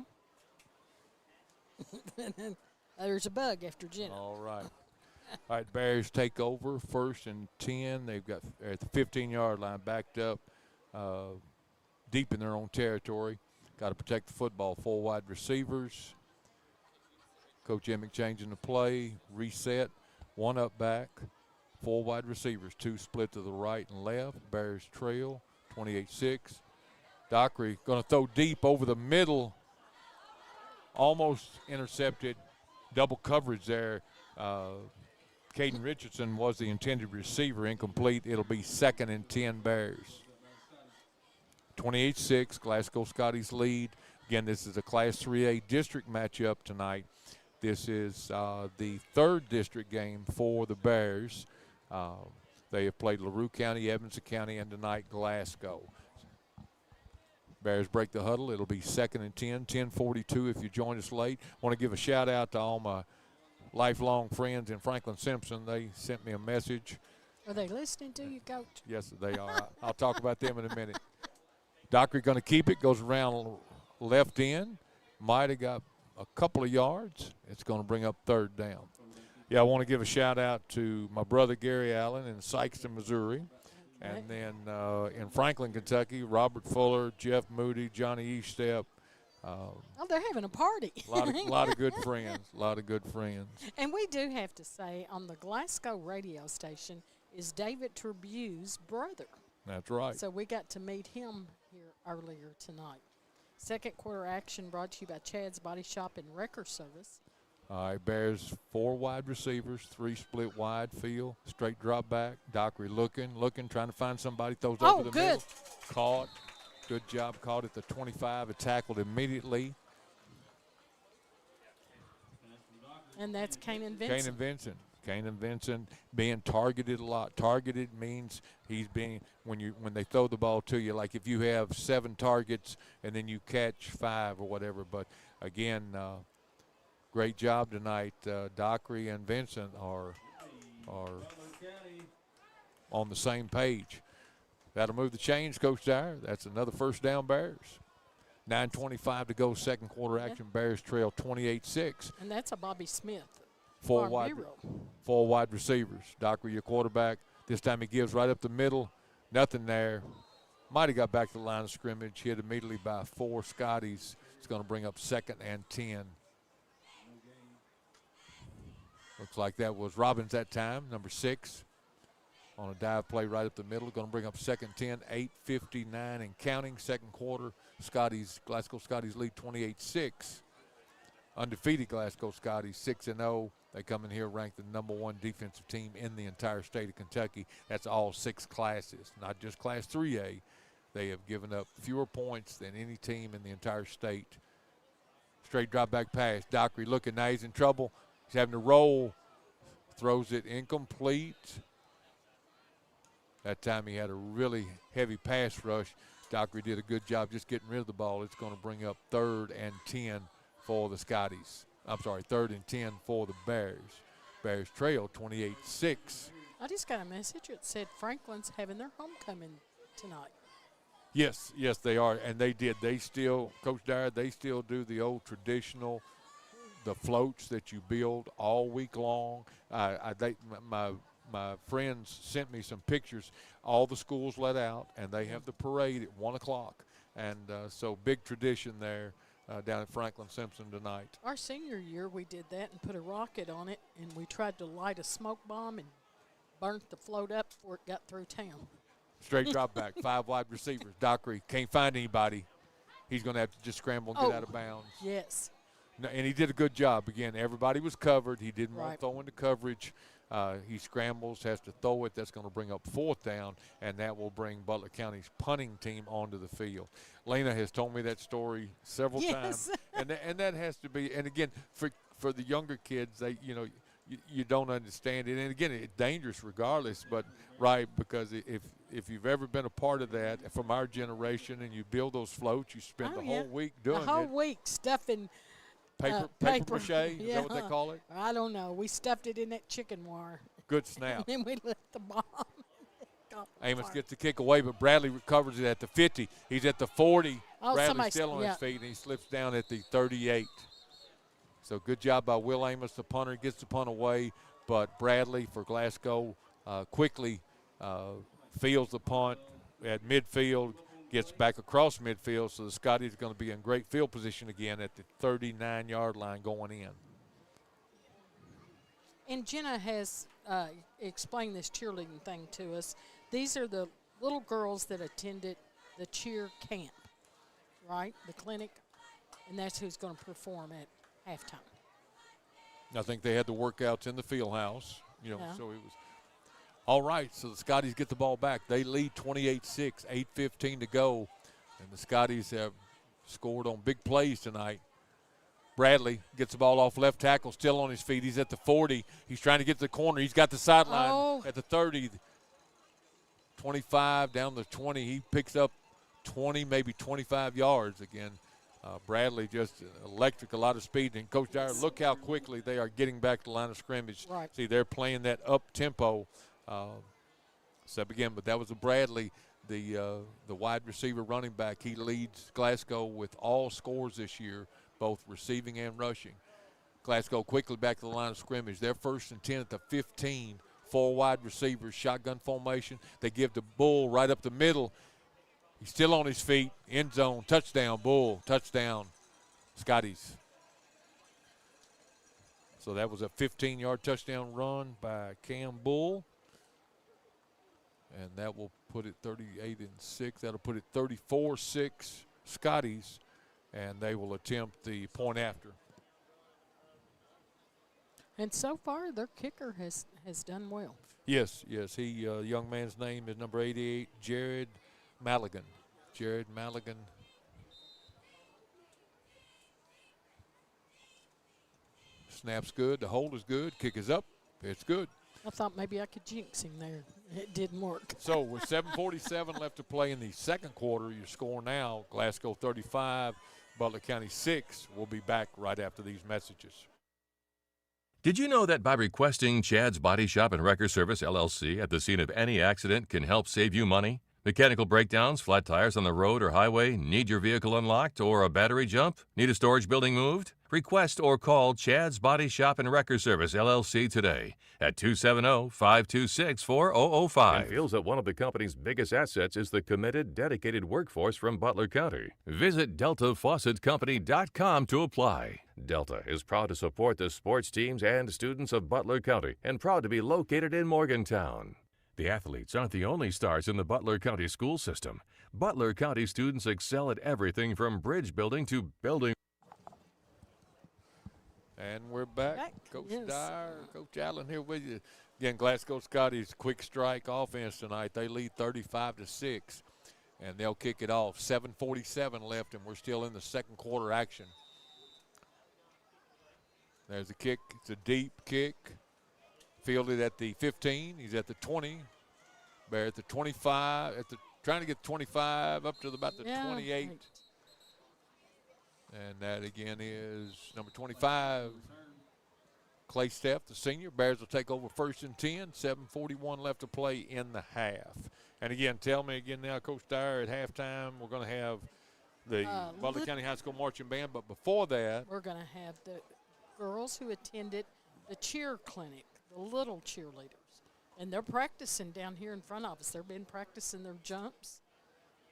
There's a bug after Jenna. All right. All right, Bears take over, 1st and 10. They've got at the 15-yard line, backed up deep in their own territory. Got to protect the football. 4 wide receivers. Coach Emick changing the play, reset, one up back, 4 wide receivers, 2 split to the right and left. Bears trail, 28-6. Dockery going to throw deep over the middle, almost intercepted, double coverage there. Caden Richardson was the intended receiver, incomplete. It'll be 2nd and 10 Bears. 28-6, Glasgow Scotty's lead. Again, this is a Class 3A district matchup tonight. This is the 3rd district game for the Bears. They have played LaRue County, Evanston County, and tonight Glasgow. Bears break the huddle. It'll be 2nd and 10, 10:42 if you join us late. Want to give a shout out to all my lifelong friends in Franklin Simpson. They sent me a message. Are they listening to you, Coach? Yes, they are. I'll talk about them in a minute. Dockery going to keep it, goes around left end. Might have got a couple of yards. It's going to bring up 3rd down. Yeah, I want to give a shout out to my brother Gary Allen in Sykeston, Missouri. And then in Franklin, Kentucky, Robert Fuller, Jeff Moody, Johnny Eastep. Oh, they're having a party. lot of good friends. A lot of good friends. And we do have to say, on the Glasgow radio station is David Trebue's brother. That's right. So we got to meet him here earlier tonight. Second quarter action brought to you by Chad's Body Shop and Wrecker Service. All right, Bears 4 wide receivers, 3 split wide field, straight drop back. Dockery looking, trying to find somebody, throws over the middle. Caught. Good job, caught at the 25 and tackled immediately. And that's Kanan Vincent. Kanan Vincent being targeted a lot. Targeted means he's being, when they throw the ball to you, like if you have 7 targets and then you catch 5 or whatever. But again, great job tonight. Dockery and Vincent are on the same page. That'll move the chains, Coach Dyer. That's another first down, Bears. 9:25 to go, second quarter action. Bears trail 28-6. And that's a Bobby Smith. 4 wide receivers. Dockery, your quarterback. This time he gives right up the middle. Nothing there. Might have got back to the line of scrimmage. Hit immediately by 4 Scotties. It's going to bring up 2nd and 10. Looks like that was Robbins that time, number 6. On a dive play right up the middle. Going to bring up 2nd 10, 8:59 and counting. Second quarter, Glasgow Scotties lead 28-6. Undefeated Glasgow Scotties 6-0. They come in here ranked the number 1 defensive team in the entire state of Kentucky. That's all 6 classes, not just Class 3A. They have given up fewer points than any team in the entire state. Straight drop back pass. Dockery looking, now he's in trouble. He's having to roll. Throws it incomplete. That time he had a really heavy pass rush. Dockery did a good job just getting rid of the ball. It's going to bring up 3rd and 10 for the Scotties. 3rd and 10 for the Bears. Bears trail 28-6. I just got a message that said Franklin's having their homecoming tonight. Yes, they are, and they did. They still, Coach Dyer, they still do the old traditional, the floats that you build all week long. My friends sent me some pictures. All the schools let out, and they have the parade at 1 o'clock. And so big tradition there down at Franklin Simpson tonight. Our senior year, we did that and put a rocket on it, and we tried to light a smoke bomb and burnt the float up before it got through town. Straight drop back, 5 wide receivers. Dockery can't find anybody. He's going to have to just scramble and get out of bounds. Yes. No, and he did a good job. Again, everybody was covered. He didn't want to throw into coverage. He scrambles, has to throw it. That's going to bring up 4th down, and that will bring Butler County's punting team onto the field. Lena has told me that story several times, and that has to be. And again, for the younger kids, they you don't understand it. And again, it's dangerous regardless. But because if you've ever been a part of that from our generation, and you build those floats, you spend the whole week doing it. The whole week stuffing. Paper mache, is that what they call it? I don't know. We stuffed it in that chicken wire. Good snap. And we lit the bomb. Amos gets the kick away, but Bradley recovers it at the 50. He's at the 40. Bradley's still on his feet, and he slips down at the 38. So good job by Will Amos, the punter. Gets the punt away, but Bradley for Glasgow quickly fields the punt at midfield, gets back across midfield, so the Scotties are going to be in great field position again at the 39-yard line going in. And Jenna has explained this cheerleading thing to us. These are the little girls that attended the cheer camp, right? The clinic. And that's who's going to perform at halftime. I think they had the workouts in the field house, Yeah. so it was. All right, so the Scotties get the ball back. They lead 28-6, 8:15 to go. And the Scotties have scored on big plays tonight. Bradley gets the ball off left tackle, still on his feet. He's at the 40. He's trying to get to the corner. He's got the sideline at the 30. 25 down the 20. He picks up 20, maybe 25 yards again. Bradley just electric, a lot of speed. And Coach Dyer, look how quickly they are getting back to the line of scrimmage. Right. See, they're playing that up-tempo. So again, but that was a Bradley, the wide receiver running back. He leads Glasgow with all scores this year, both receiving and rushing. Glasgow quickly back to the line of scrimmage. They're 1st and 10 at the 15. 4 wide receivers, shotgun formation. They give the Bull right up the middle. He's still on his feet. End zone, touchdown, Bull, touchdown, Scotties. So that was a 15-yard touchdown run by Cam Bull. And that will put it 38-6. That'll put it 34-6 Scotties. And they will attempt the point after. And so far, their kicker has done well. Yes. He young man's name is number 88, Jared Maligan. Jared Maligan. Snap's good. The hold is good. Kick is up. It's good. I thought maybe I could jinx him there. It didn't work. So with 7:47 left to play in the second quarter, your score now, Glasgow 35, Butler County 6. We'll be back right after these messages. Did you know that by requesting Chad's Body Shop and Wrecker Service, LLC, at the scene of any accident can help save you money? Mechanical breakdowns, flat tires on the road or highway, need your vehicle unlocked, or a battery jump? Need a storage building moved? Request or call Chad's Body Shop and Wrecker Service, LLC today at 270-526-4005. And feels that one of the company's biggest assets is the committed, dedicated workforce from Butler County. Visit DeltaFaucetCompany.com to apply. Delta is proud to support the sports teams and students of Butler County and proud to be located in Morgantown. The athletes aren't the only stars in the Butler County school system. Butler County students excel at everything from bridge building to building. And we're back. Coach yes. Dyer, Coach Allen here with you. Again, Glasgow Scotties quick strike offense tonight. They lead 35-6, and they'll kick it off. 7:47 left, and we're still in the second quarter action. There's a kick. It's a deep kick. Fielded at the 15. He's at the 20. Bear at the 25. Trying to get 25 up to about the 28. Right. And that again is number 25, Clay Steff, the senior. Bears will take over 1st and 10. 7:41 left to play in the half. And again, tell me again now, Coach Dyer, at halftime we're going to have the Butler County High School Marching Band. But before that, we're going to have the girls who attended the cheer clinic, the little cheerleaders. And they're practicing down here in front of us. They've been practicing their jumps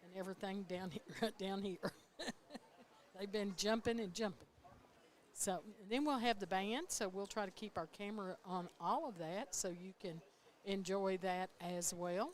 and everything down here. Right down here. They've been jumping and jumping. So then we'll have the band, so we'll try to keep our camera on all of that so you can enjoy that as well.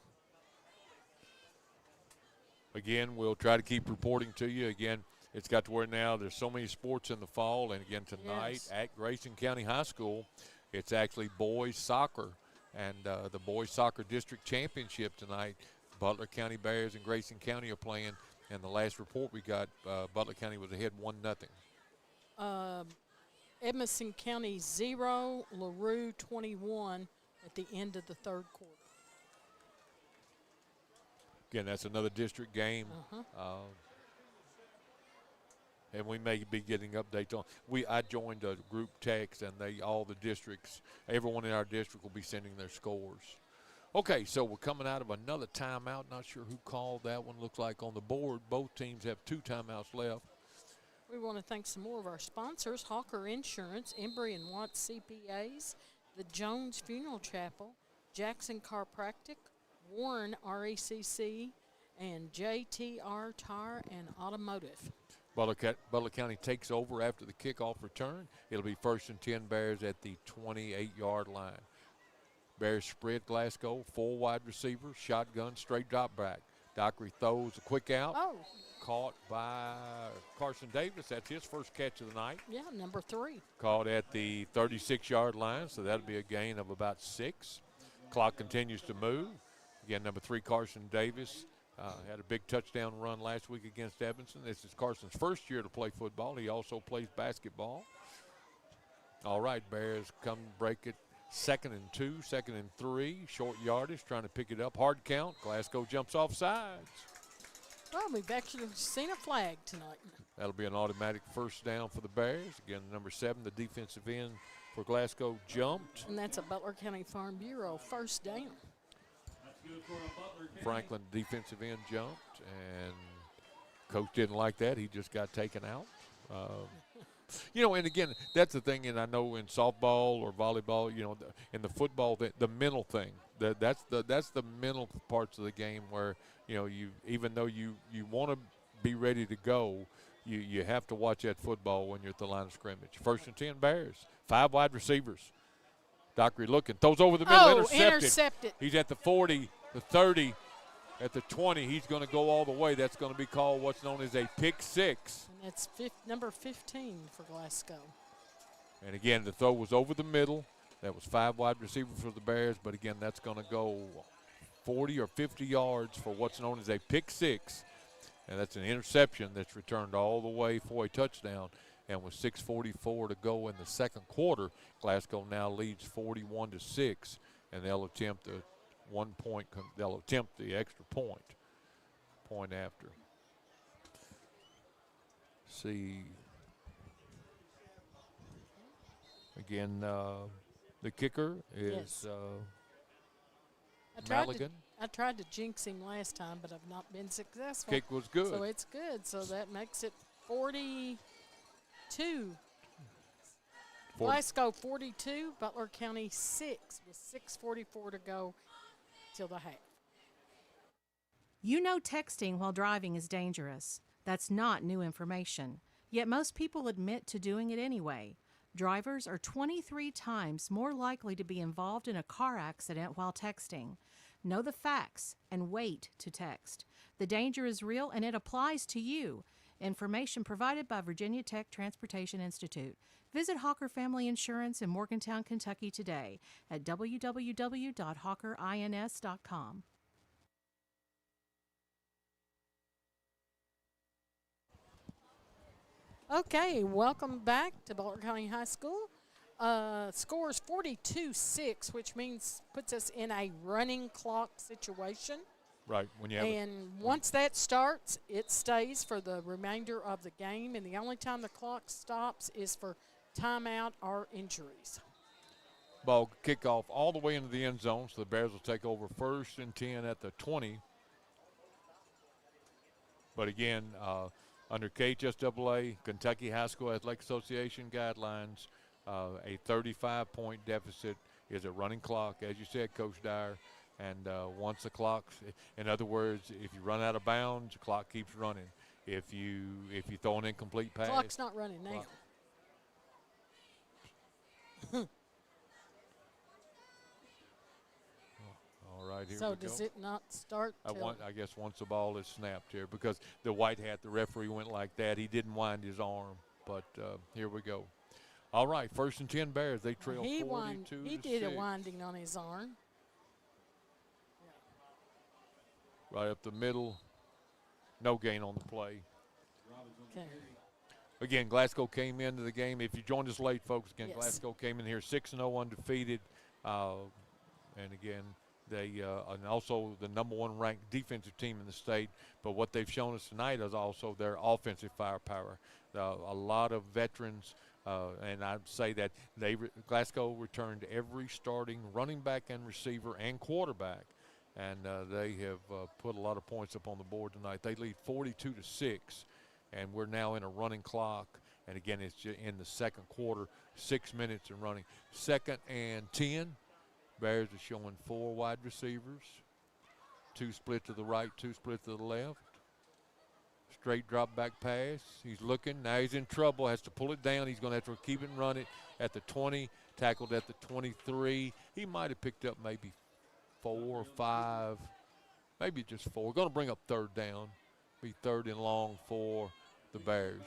again, we'll try to keep reporting to you. Again, it's got to where now there's so many sports in the fall. And, again, tonight at Grayson County High School, it's actually boys soccer. And the boys soccer district championship tonight, Butler County Bears and Grayson County are playing. And the last report we got, Butler County was ahead 1-0. Edmondson County 0, LaRue 21 at the end of the third quarter. Again, that's another district game. And we may be getting updates on. I joined a group text, and all the districts, everyone in our district will be sending their scores. Okay, so we're coming out of another timeout. Not sure who called that one. Looks like on the board, both teams have 2 timeouts left. We want to thank some more of our sponsors: Hawker Insurance, Embry and Watts CPAs, the Jones Funeral Chapel, Jackson Chiropractic, Warren RECC, and JTR Tire and Automotive. Butler County takes over after the kickoff return. It'll be 1st and 10 Bears at the 28-yard line. Bears spread Glasgow, 4 wide receivers, shotgun, straight drop back. Dockery throws a quick out. Oh, Caught by Carson Davis. That's his first catch of the night. yeah, number 3. Caught at the 36-yard line, so that'll be a gain of about 6. Clock continues to move. Again, number 3, Carson Davis, had a big touchdown run last week against Evanston. This is Carson's first year to play football. He also plays basketball. All right, Bears come break it. 2nd and 2, 2nd and 3. Short yardage, trying to pick it up. Hard count. Glasgow jumps off sides. Well, we've actually seen a flag tonight. That'll be an automatic first down for the Bears. Again, number 7, the defensive end for Glasgow, jumped. And that's a Butler County Farm Bureau first down. Franklin, defensive end, jumped, and coach didn't like that. He just got taken out. And again, that's the thing, and I know in softball or volleyball, in the football, the mental thing, that's the mental parts of the game where, you even though you want to be ready to go, you have to watch that football when you're at the line of scrimmage. 1st and 10 Bears, 5 wide receivers. Dockery looking, throws over the middle, intercepted. He's at the 40, the 30, at the 20. He's going to go all the way. That's going to be called what's known as a pick 6. And that's number 15 for Glasgow. And again, the throw was over the middle. That was 5 wide receivers for the Bears, but again, that's going to go 40 or 50 yards for what's known as a pick 6. And that's an interception that's returned all the way for a touchdown. And with 6:44 to go in the second quarter, Glasgow now leads 41-6, and they'll attempt the 1 point. They'll attempt the extra point after. See. Again, the kicker is Maligan. I tried to jinx him last time, but I've not been successful. Kick was good. So it's good. So that makes it 42. Glasgow 42, Butler County 6 with 6:44 to go till the half. You know texting while driving is dangerous. That's not new information. Yet most people admit to doing it anyway. Drivers are 23 times more likely to be involved in a car accident while texting. Know the facts and wait to text. The danger is real and it applies to you. Information provided by Virginia Tech Transportation Institute. Visit Hawker Family Insurance in Morgantown, Kentucky today at www.hawkerins.com. Okay, welcome back to Butler County High School. Scores 42-6, which means puts us in a running clock situation. Right. When you have and once that starts, it stays for the remainder of the game, and the only time the clock stops is for timeout or injuries. Ball kickoff all the way into the end zone, so the Bears will take over 1st and 10 at the 20. But again, under KHSAA, Kentucky High School Athletic Association guidelines, a 35-point deficit is a running clock, as you said, Coach Dyer. And once the clock, in other words, if you run out of bounds, the clock keeps running. If you throw an incomplete pass, clock's not running now. All right, here so we go. does it not start? I guess once the ball is snapped here, because the white hat, the referee went like that. He didn't wind his arm, but here we go. All right, 1st and 10 Bears. They trail 42 He did a winding on his arm. Right up the middle. No gain on the play. Okay. Again, Glasgow came into the game. If you joined us late, folks, again, Yes. Glasgow came in here 6-0 undefeated. And again, they and also the #1 ranked defensive team in the state. But what they've shown us tonight is also their offensive firepower. A lot of veterans, and I'd say that Glasgow returned every starting running back and receiver and quarterback. And they have put a lot of points up on the board tonight. They lead 42-6, and we're now in a running clock. And again, it's in the second quarter, 6 minutes and running. 2nd and 10. Bears are showing 4 wide receivers, 2 split to the right, 2 split to the left. Straight drop back pass. He's looking. Now he's in trouble. Has to pull it down. He's going to have to keep it and run it at the 20. Tackled at the 23. He might have picked up maybe 4 or 5, maybe just 4. We're going to bring up third down. Be third and long for the Bears.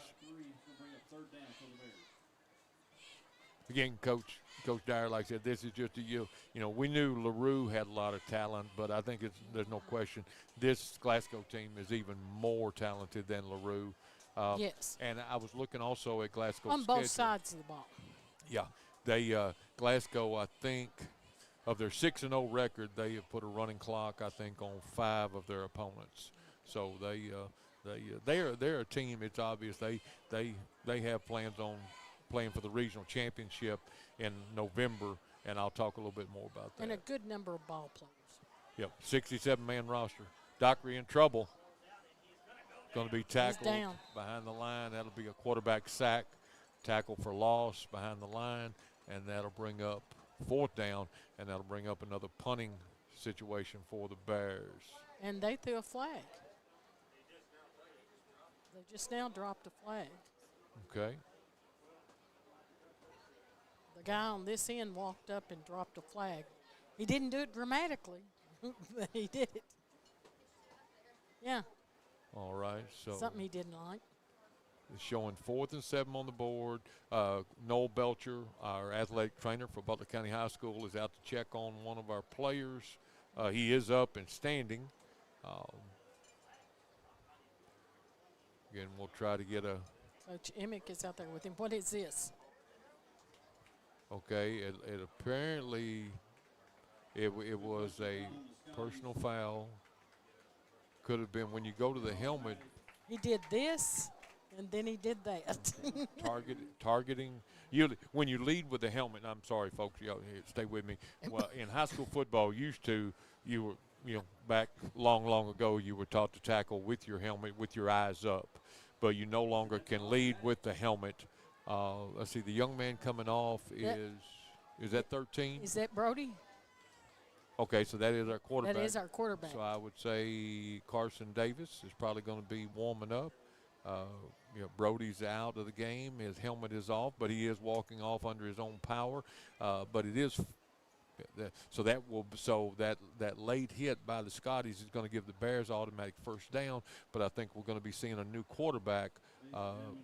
Again, Coach Dyer, like I said, this is just a you know, we knew LaRue had a lot of talent, but I think there's no question this Glasgow team is even more talented than LaRue. Yes. And I was looking also at Glasgow's on both sides of the ball. Yeah. They Glasgow, I think, of their 6-0 record, they have put a running clock, I think, on 5 of their opponents. So they're a team. It's obvious they have plans on playing for the regional championship in November, and I'll talk a little bit more about that. And a good number of ball players. Yep, 67-man roster. Dockery in trouble. Going to be tackled behind the line. That'll be a quarterback sack, tackle for loss behind the line, and that'll bring up 4th down, and that'll bring up another punting situation for the Bears. And they threw a flag. They just now dropped a flag. Okay. The guy on this end walked up and dropped a flag. He didn't do it dramatically, but he did it. Yeah. All right. So something he didn't like. It's showing 4th and 7 on the board. Noel Belcher, our athletic trainer for Butler County High School, is out to check on one of our players. He is up and standing. Again, we'll try to get a. Coach Emick is out there with him. What is this? Okay, it apparently it was a personal foul. Could have been when you go to the helmet. He did this, and then he did that. Targeting. When you lead with the helmet, I'm sorry, folks, y'all stay with me. Well, in high school football, you were back long ago, you were taught to tackle with your helmet, with your eyes up, but you no longer can lead with the helmet. Let's see, the young man coming off is that 13? Is that Brody? Okay, so that is our quarterback. That is our quarterback. So I would say Carson Davis is probably going to be warming up. Brody's out of the game. His helmet is off, but he is walking off under his own power. But it is so that late hit by the Scotties is going to give the Bears automatic first down. But I think we're going to be seeing a new quarterback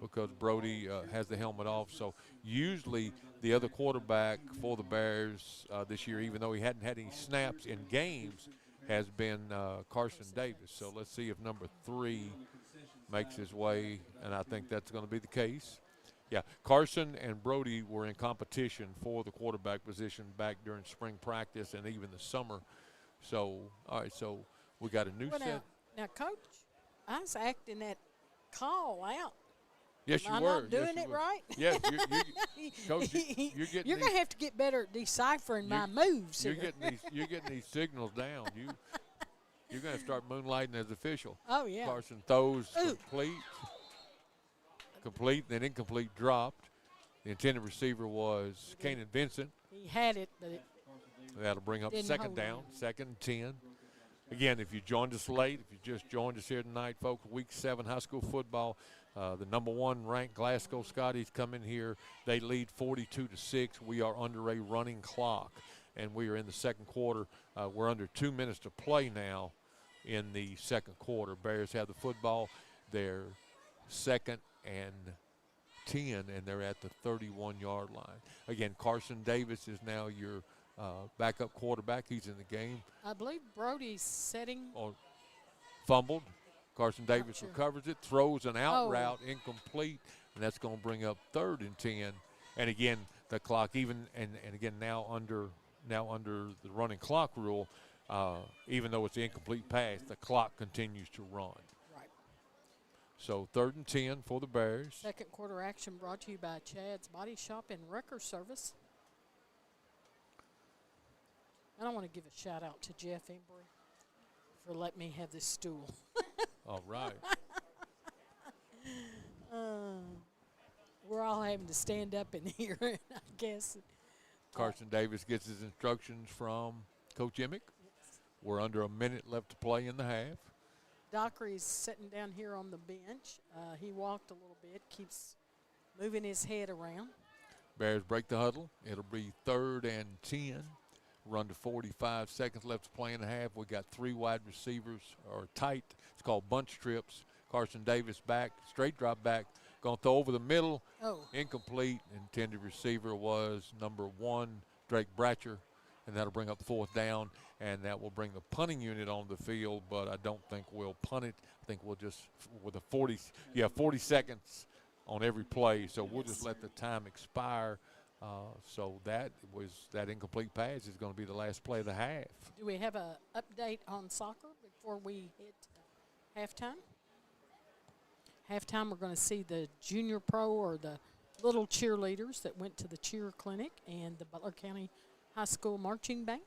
because Brody has the helmet off. So usually the other quarterback for the Bears this year, even though he hadn't had any snaps in games, has been Carson Davis. So let's see if number 3 makes his way, and I think that's going to be the case. Yeah, Carson and Brody were in competition for the quarterback position back during spring practice and even the summer. So, all right, so we got a new set. Now, Coach, I was acting that call out. Yes, you Am I were. not doing it right? Yes, Coach, you're getting. You're going to have to get better at deciphering my moves. You're getting these signals down. You're going to start moonlighting as official. Oh, yeah. Carson throws complete, then incomplete, dropped. The intended receiver was Kanan Vincent. He had it, but that'll bring up second down, 2nd and 10. Again, if you joined us late, if you just joined us here tonight, folks, Week 7 high school football, the number 1 ranked Glasgow Scotties come in here. They lead 42-6. We are under a running clock, and we are in the second quarter. We're under 2 minutes to play now in the second quarter. Bears have the football. They're 2nd and 10, and they're at the 31-yard line. Again, Carson Davis is now your backup quarterback. He's in the game. I believe Brody's setting. Fumbled. Carson Davis recovers it, throws an out route, incomplete, and that's going to bring up 3rd and 10. And again, the clock and again now under the running clock rule, even though it's an incomplete pass, the clock continues to run. Right. So 3rd and 10 for the Bears. Second quarter action brought to you by Chad's Body Shop and Wrecker Service. And I want to give a shout out to Jeff Embry for letting me have this stool. All right. We're all having to stand up in here, I guess. Carson Davis gets his instructions from Coach Emick. Yes. We're under a minute left to play in the half. Dockery is sitting down here on the bench. He walked a little bit, keeps moving his head around. Bears break the huddle. It'll be 3rd and 10. Run to 45 seconds left to play in the half. We got 3 wide receivers are tight. It's called bunch trips. Carson Davis back, straight drop back. Going to throw over the middle. Oh. Incomplete. Intended receiver was number 1, Drake Bratcher. And that'll bring up 4th down. And that will bring the punting unit on the field. But I don't think we'll punt it. I think we'll just, with a 40 seconds on every play. So we'll just let the time expire. So that incomplete pass is going to be the last play of the half. Do we have an update on soccer before we hit halftime? Halftime, we're going to see the junior pro or the little cheerleaders that went to the cheer clinic and the Butler County High School marching band.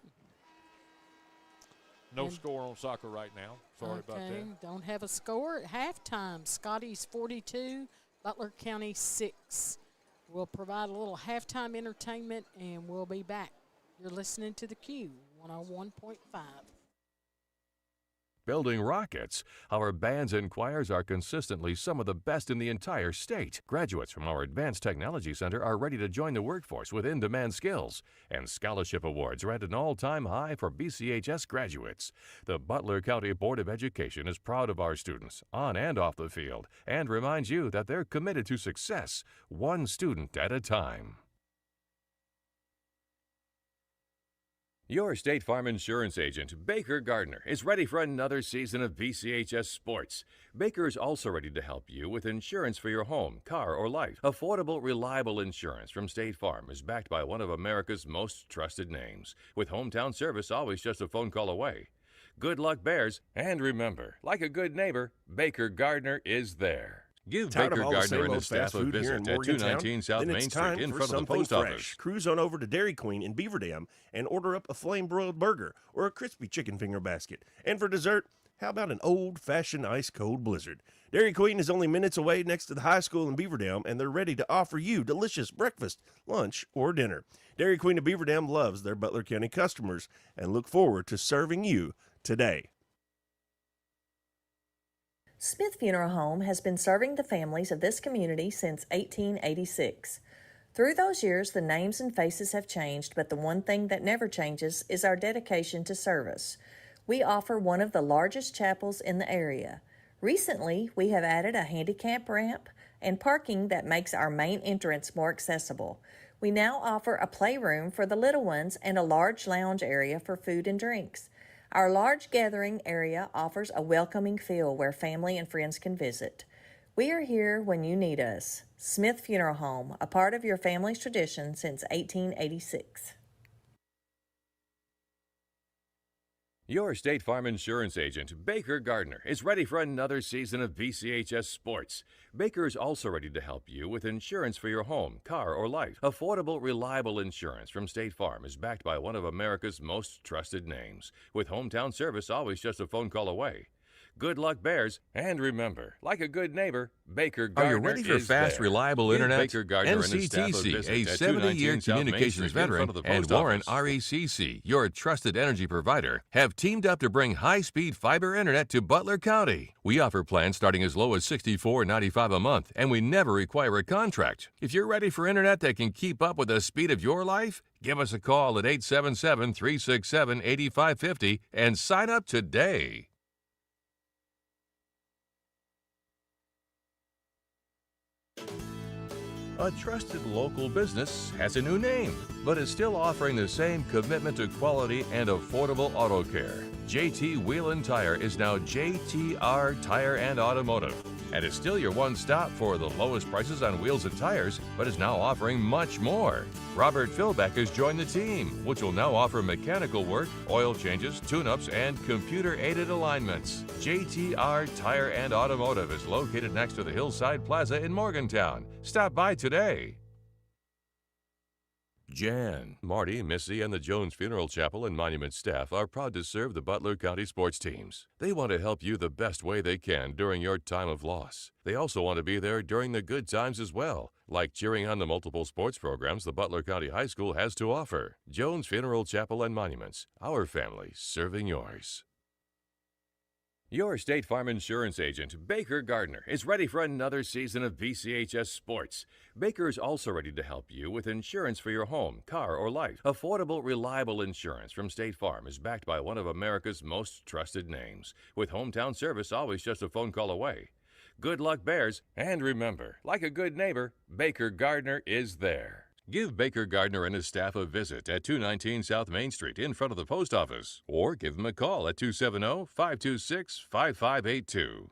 No score on soccer right now. Sorry about that. Don't have a score at halftime. Scotty's 42, Butler County 6. We'll provide a little halftime entertainment, and we'll be back. You're listening to the Q 101.5. Building rockets. Our bands and choirs are consistently some of the best in the entire state. Graduates from our Advanced Technology Center are ready to join the workforce with in-demand skills. And scholarship awards are at an all-time high for BCHS graduates. The Butler County Board of Education is proud of our students, on and off the field, and reminds you that they're committed to success, one student at a time. Your State Farm insurance agent, Baker Gardner, is ready for another season of BCHS Sports. Baker is also ready to help you with insurance for your home, car, or life. Affordable, reliable insurance from State Farm is backed by one of America's most trusted names, with hometown service always just a phone call away. Good luck, Bears, and remember, like a good neighbor, Baker Gardner is there. Give Tired Baker of all the Gardner same and old his staff fast a food here visit in at Morgantown? 219 South Then Main it's Street time in for front of the something post fresh. office. Cruise on over to Dairy Queen in Beaver Dam and order up a flame-broiled burger or a crispy chicken finger basket. And for dessert, how about an old-fashioned ice-cold blizzard? Dairy Queen is only minutes away next to the high school in Beaver Dam, and they're ready to offer you delicious breakfast, lunch, or dinner. Dairy Queen of Beaver Dam loves their Butler County customers and look forward to serving you today. Smith Funeral Home has been serving the families of this community since 1886. Through those years, the names and faces have changed, but the one thing that never changes is our dedication to service. We offer one of the largest chapels in the area. Recently, we have added a handicap ramp and parking that makes our main entrance more accessible. We now offer a playroom for the little ones and a large lounge area for food and drinks. Our large gathering area offers a welcoming feel where family and friends can visit. We are here when you need us. Smith Funeral Home, a part of your family's tradition since 1886. Your State Farm insurance agent, Baker Gardner, is ready for another season of BCHS Sports. Baker is also ready to help you with insurance for your home, car, or life. Affordable, reliable insurance from State Farm is backed by one of America's most trusted names, with hometown service always just a phone call away. Good luck, Bears, and remember, like a good neighbor, Baker Gardner is there. Are you ready for fast, reliable Give internet? Baker Gardner and his staff a NCTC, visit a at 70-year 219 South Main communications Street in veteran, front of the and post Warren office. RECC, your trusted energy provider, have teamed up to bring high-speed fiber internet to Butler County. We offer plans starting as low as $64.95 a month, and we never require a contract. If you're ready for internet that can keep up with the speed of your life, give us a call at 877-367-8550 and sign up today. A trusted local business has a new name, but is still offering the same commitment to quality and affordable auto care. JT Wheel & Tire is now JTR Tire and Automotive, and is still your one-stop for the lowest prices on wheels and tires, but is now offering much more. Robert Philbeck has joined the team, which will now offer mechanical work, oil changes, tune-ups, and computer-aided alignments. JTR Tire and Automotive is located next to the Hillside Plaza in Morgantown. Stop by today. Jan, Marty, Missy, and the Jones Funeral Chapel and Monument staff are proud to serve the Butler County sports teams. They want to help you the best way they can during your time of loss. They also want to be there during the good times as well, like cheering on the multiple sports programs the Butler County High School has to offer. Jones Funeral Chapel and Monuments, our family serving yours. Your State Farm insurance agent, Baker Gardner, is ready for another season of BCHS sports. Baker is also ready to help you with insurance for your home, car, or life. Affordable, reliable insurance from State Farm is backed by one of America's most trusted names, with hometown service always just a phone call away. Good luck, Bears, and remember, like a good neighbor, Baker Gardner is there. Give Baker Gardner and his staff a visit at 219 South Main Street in front of the post office, or give them a call at 270-526-5582.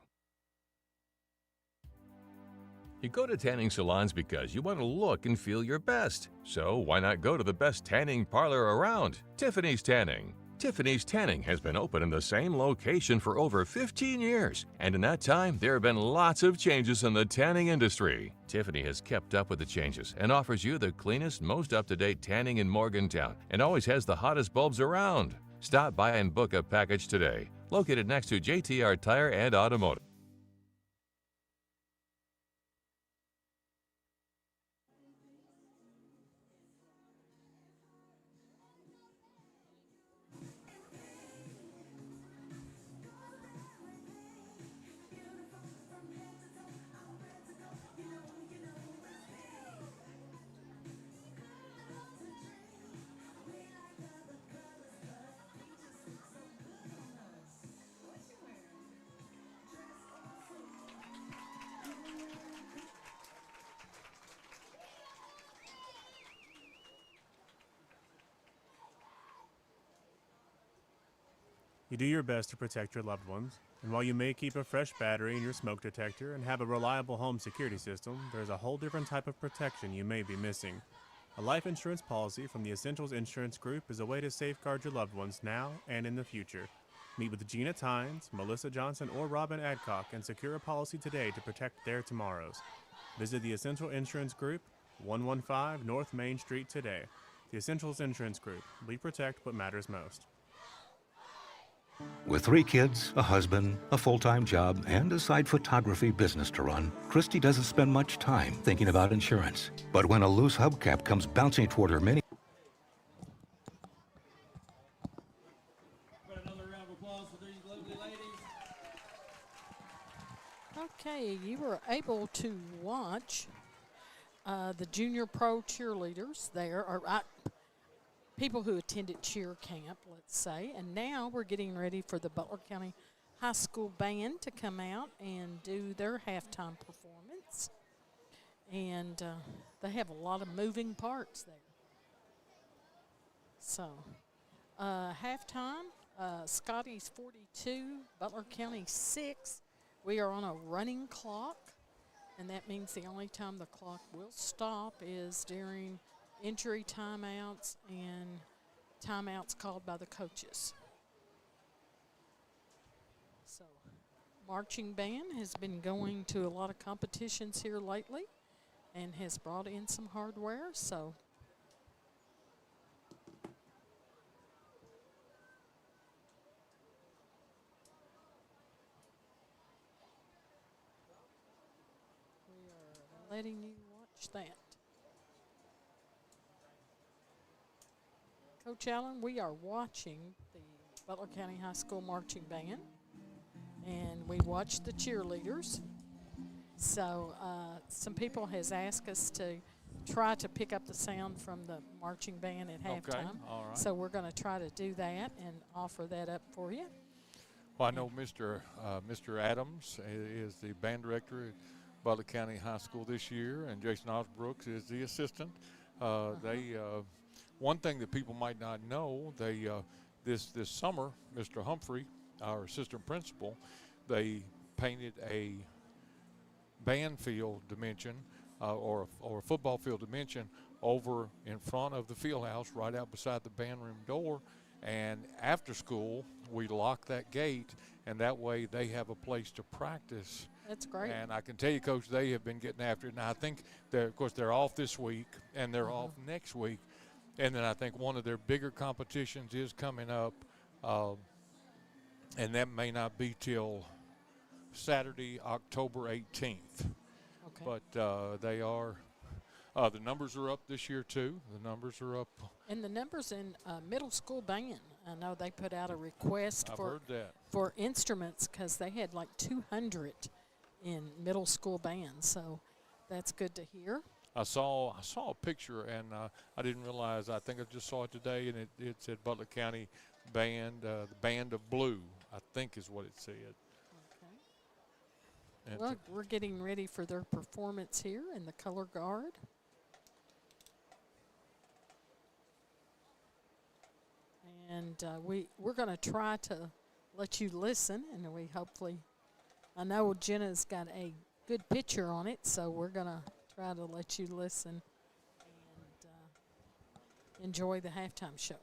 You go to tanning salons because you want to look and feel your best. So why not go to the best tanning parlor around, Tiffany's Tanning? Tiffany's Tanning has been open in the same location for over 15 years, and in that time, there have been lots of changes in the tanning industry. Tiffany has kept up with the changes and offers you the cleanest, most up-to-date tanning in Morgantown, and always has the hottest bulbs around. Stop by and book a package today. Located next to JTR Tire and Automotive. You do your best to protect your loved ones, and while you may keep a fresh battery in your smoke detector and have a reliable home security system, there's a whole different type of protection you may be missing. A life insurance policy from the Essentials Insurance Group is a way to safeguard your loved ones now and in the future. Meet with Gina Tynes, Melissa Johnson, or Robin Adcock and secure a policy today to protect their tomorrows. Visit the Essential Insurance Group, 115 North Main Street today. The Essentials Insurance Group. We protect what matters most. With 3 kids, a husband, a full-time job, and a side photography business to run, Christy doesn't spend much time thinking about insurance. But when a loose hubcap comes bouncing toward her mini... Another round of applause for these lovely ladies. Okay, you were able to watch the junior pro cheerleaders there, or people who attended cheer camp, let's say. And now we're getting ready for the Butler County High School Band to come out and do their halftime performance. And they have a lot of moving parts there. So, halftime, Scotty's 42, Butler County 6. We are on a running clock, and that means the only time the clock will stop is during injury timeouts and timeouts called by the coaches. So, marching band has been going to a lot of competitions here lately and has brought in some hardware, so we are letting you watch that. Coach Allen, we are watching the Butler County High School Marching Band, and we watched the cheerleaders. So some people has asked us to try to pick up the sound from the marching band at halftime. Okay, all right. So we're going to try to do that and offer that up for you. Well, I know Mr. Adams is the band director at Butler County High School this year, and Jason Osbrooks is the assistant. One thing that people might not know, this summer, Mr. Humphrey, our assistant principal, they painted a band field dimension or a football field dimension over in front of the field house right out beside the band room door. And after school, we lock that gate, and that way they have a place to practice. That's great. And I can tell you, Coach, they have been getting after it. Now, I think, of course, they're off this week, and they're off next week. And then I think one of their bigger competitions is coming up, and that may not be till Saturday, October 18th. Okay. But they are The numbers are up this year too. The numbers are up. And the numbers in middle school band, I know they put out a request I've heard that. for instruments because they had like 200 in middle school band. So that's good to hear. I saw a picture, and I didn't realize. I think I just saw it today, and it said Butler County Band, the Band of Blue, I think is what it said. Okay. And Well, we're getting ready for their performance here in the color guard. And we're going to try to let you listen, and we hopefully, I know Jenna's got a good picture on it, so we're going to try to let you listen and enjoy the halftime show.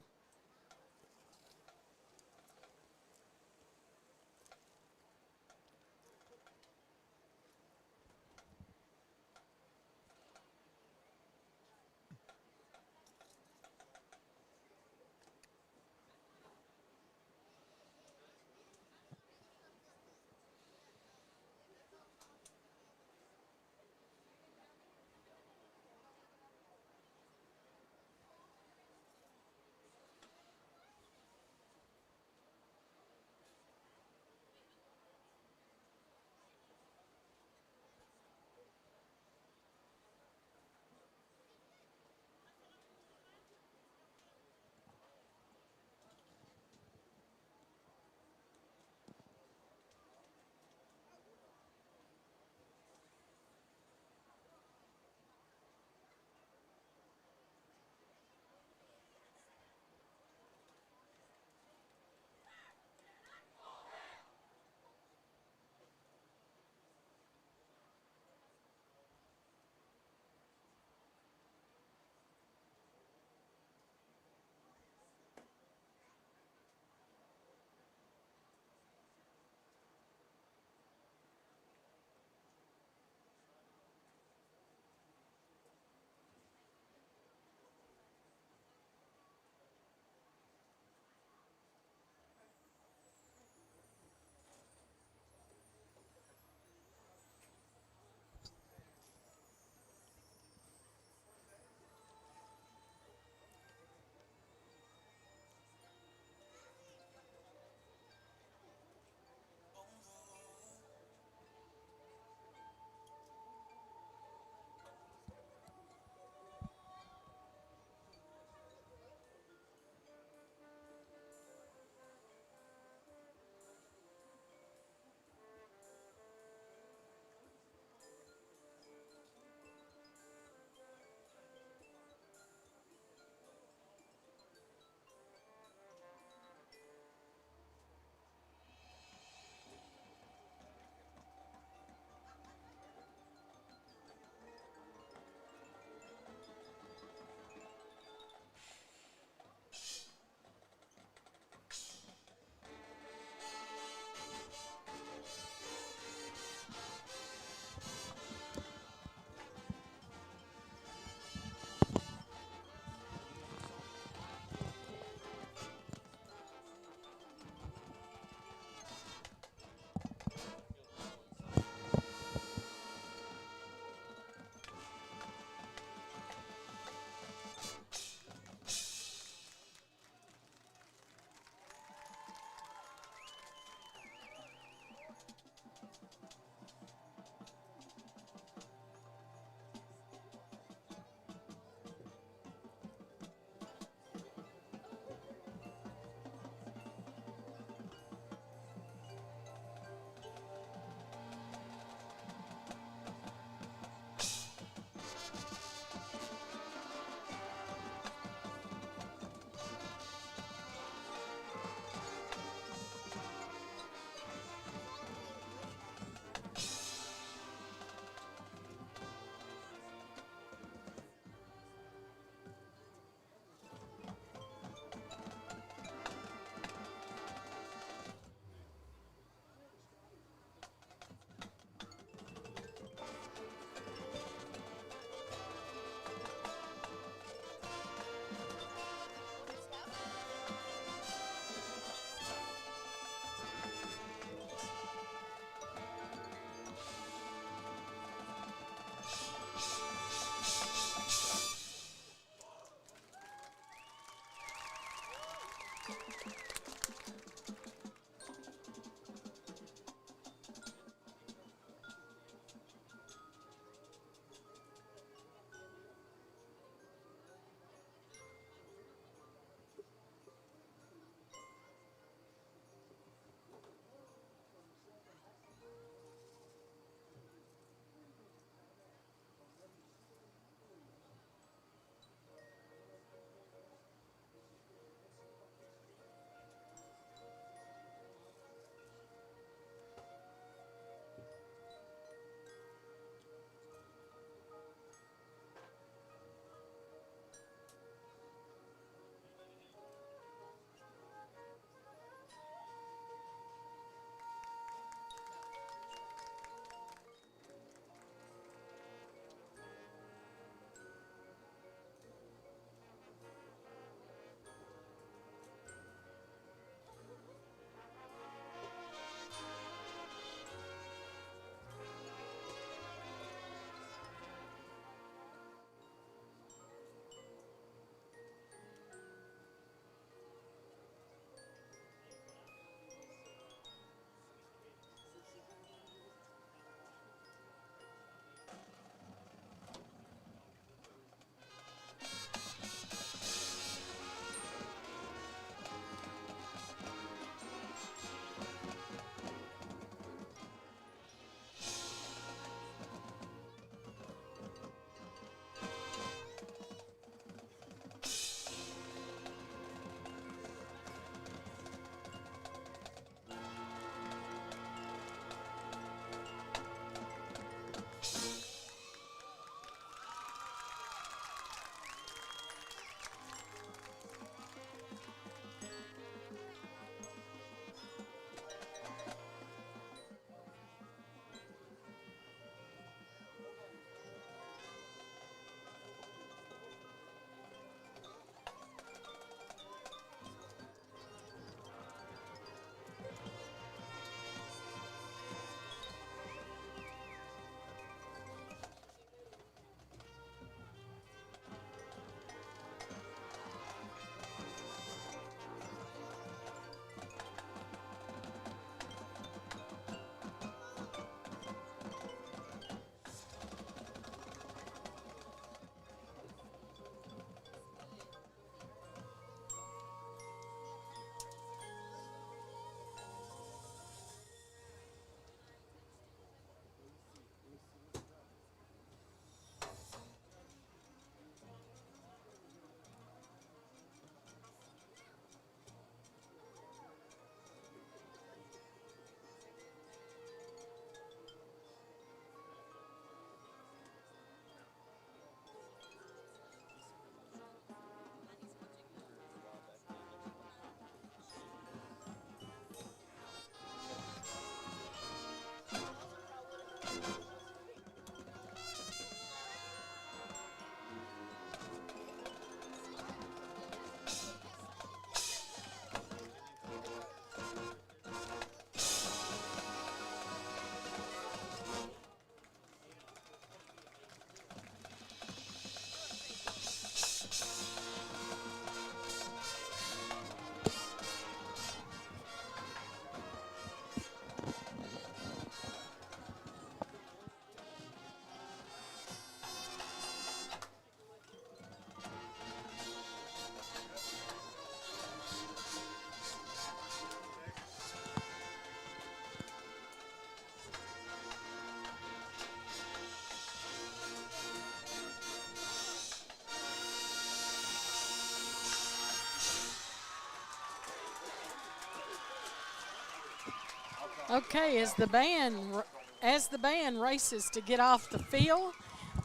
Okay, as the band races to get off the field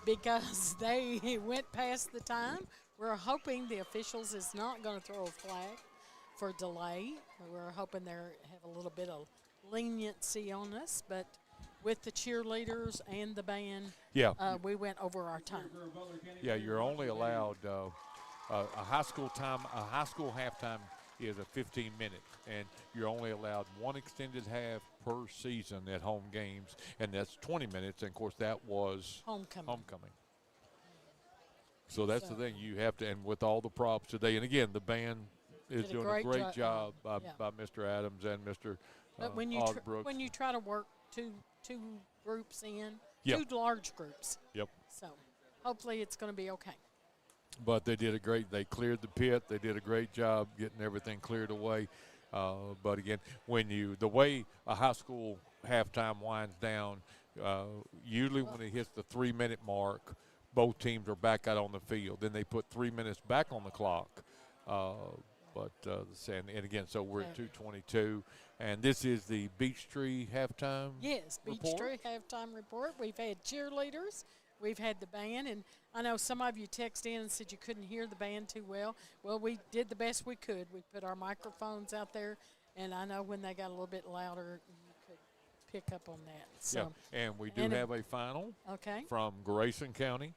because they went past the time, we're hoping the officials is not going to throw a flag for delay. We're hoping they have a little bit of leniency on us, but with the cheerleaders and the band, Yeah. we went over our time. Yeah, you're only allowed a high school halftime is a 15-minute, and you're only allowed one extended half per season at home games, and that's 20 minutes. And of course, that was homecoming. So that's the thing you have to, and with all the props today, and again, the band is doing a great job by Mr. Adams and Mr. But when you try to work two groups in, two large groups. Yep. So hopefully it's going to be okay. But they did they cleared the pit. They did a great job getting everything cleared away. But again, the way a high school halftime winds down, usually when it hits the 3-minute mark, both teams are back out on the field. Then they put 3 minutes back on the clock. And again, so we're at 2:22, and this is the Beechtree halftime. Yes, Beechtree halftime report. We've had cheerleaders, we've had the band, and I know some of you texted in and said you couldn't hear the band too well. Well, we did the best we could. We put our microphones out there, and I know when they got a little bit louder, you could pick up on that. So, yeah, and we do have a final from Grayson County,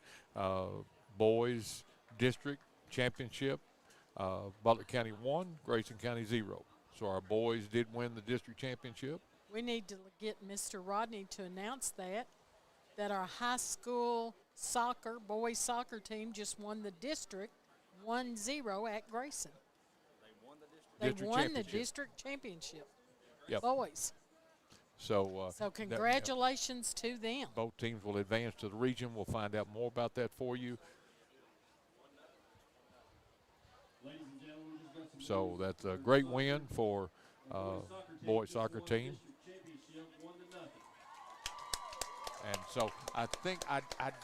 boys district championship. Butler County 1, Grayson County 0. So our boys did win the district championship. We need to get Mr. Rodney to announce that our high school boys soccer team just won the district 1-0 at Grayson. They won the district championship. Yep. Boys. So congratulations to them. Both teams will advance to the region. We'll find out more about that for you. So that's a great win for boys soccer team. And so I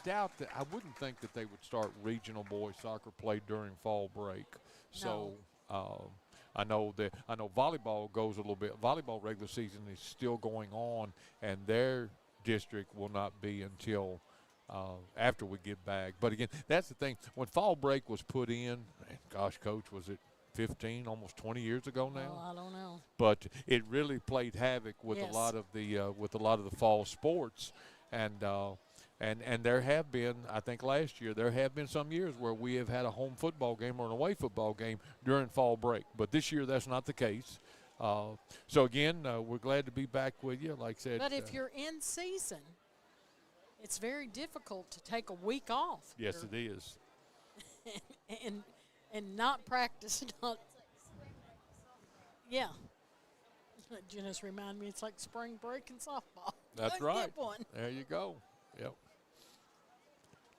doubt that, I wouldn't think that they would start regional boys soccer play during fall break. So I know volleyball goes a little bit. Volleyball regular season is still going on, and their district will not be until after we get back. But again, that's the thing. When fall break was put in, gosh, Coach, was it 15, almost 20 years ago now? Oh, I don't know. But it really played havoc with a lot of the fall sports, and there have been, I think last year, there have been some years where we have had a home football game or an away football game during fall break. But this year that's not the case. So again, we're glad to be back with you. Like I said, but if you're in season, it's very difficult to take a week off. Yes, it is. and not practice. Yeah. You just remind me it's like spring break in softball. That's right. There you go. Yep.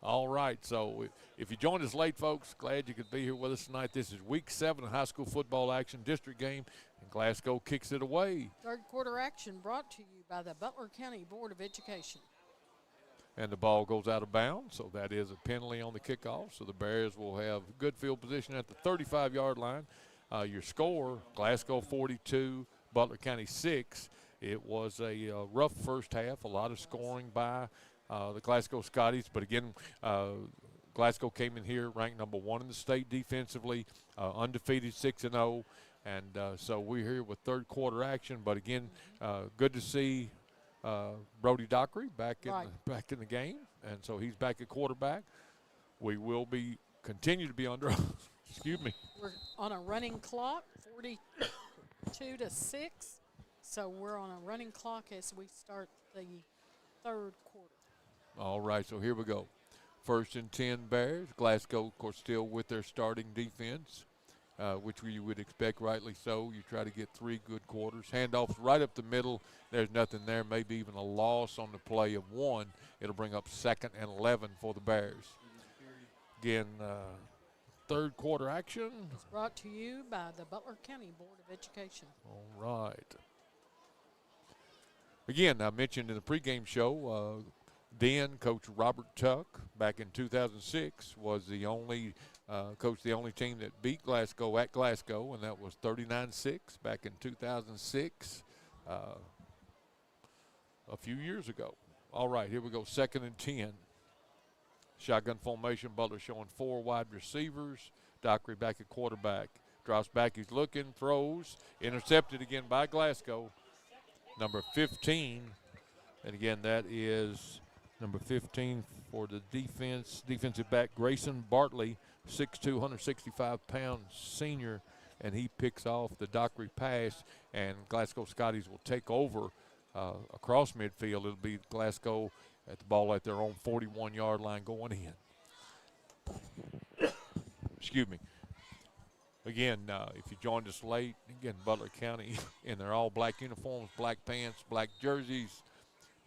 All right. So if you joined us late, folks, glad you could be here with us tonight. This is Week 7 of high school football action, district game, and Glasgow kicks it away. Third quarter action brought to you by the Butler County Board of Education. And the ball goes out of bounds, so that is a penalty on the kickoff. So the Bears will have good field position at the 35-yard line. Your score, Glasgow 42, Butler County 6. It was a rough first half, a lot of scoring by the Glasgow Scotties. But again, Glasgow came in here ranked number 1 in the state defensively, undefeated 6-0. And so we're here with third quarter action. But again, good to see Brody Dockery back in the game, and so he's back at quarterback. We will continue to be under. Excuse me. We're on a running clock, 42-6. So we're on a running clock as we start the third quarter. All right, so here we go. 1st and 10 Bears. Glasgow, of course, still with their starting defense, which you would expect, rightly so. You try to get 3 good quarters. Handoffs right up the middle. There's nothing there, maybe even a loss on the play of 1. It'll bring up 2nd and 11 for the Bears. Again, third quarter action. It's brought to you by the Butler County Board of Education. All right. Again, I mentioned in the pregame show, Coach Robert Tuck, back in 2006, was the only the only team that beat Glasgow at Glasgow, and that was 39-6 back in 2006. a few years ago. All right, here we go, 2nd and 10. Shotgun formation, Butler showing 4 wide receivers. Dockery back at quarterback. Drops back, he's looking, throws. Intercepted again by Glasgow. Number 15. And again, that is number 15 for the defense. Defensive back Grayson Bartley, 6'2", 165-pound senior. And he picks off the Dockery pass. And Glasgow Scotties will take over across midfield. It'll be Glasgow at the ball at their own 41-yard line going in. Excuse me. Again, if you joined us late, again, Butler County in their all-black uniforms, black pants, black jerseys,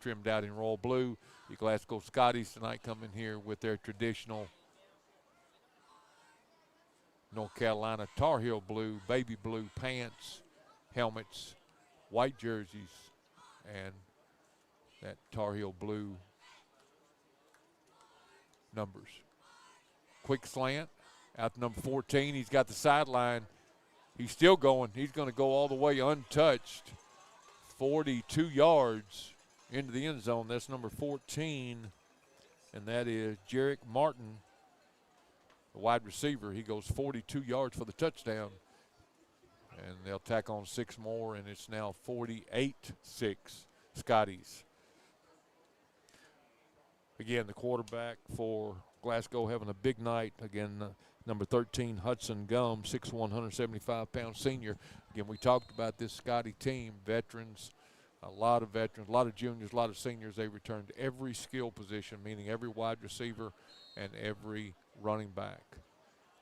trimmed out in royal blue. The Glasgow Scotties tonight coming here with their traditional North Carolina Tar Heel blue, baby blue pants, helmets, white jerseys, and that Tar Heel blue numbers. Quick slant out to number 14. He's got the sideline. He's still going. He's going to go all the way untouched. 42 yards into the end zone. That's number 14, and that is Jarek Martin, the wide receiver. He goes 42 yards for the touchdown, and they'll tack on 6 more, and it's now 48-6 Scotties. Again, the quarterback for Glasgow having a big night. Again, number 13, Hudson Gum, 6'1", 175-pound senior. Again, we talked about this Scotty team, veterans, a lot of veterans, a lot of juniors, a lot of seniors. They returned every skill position, meaning every wide receiver and every running back.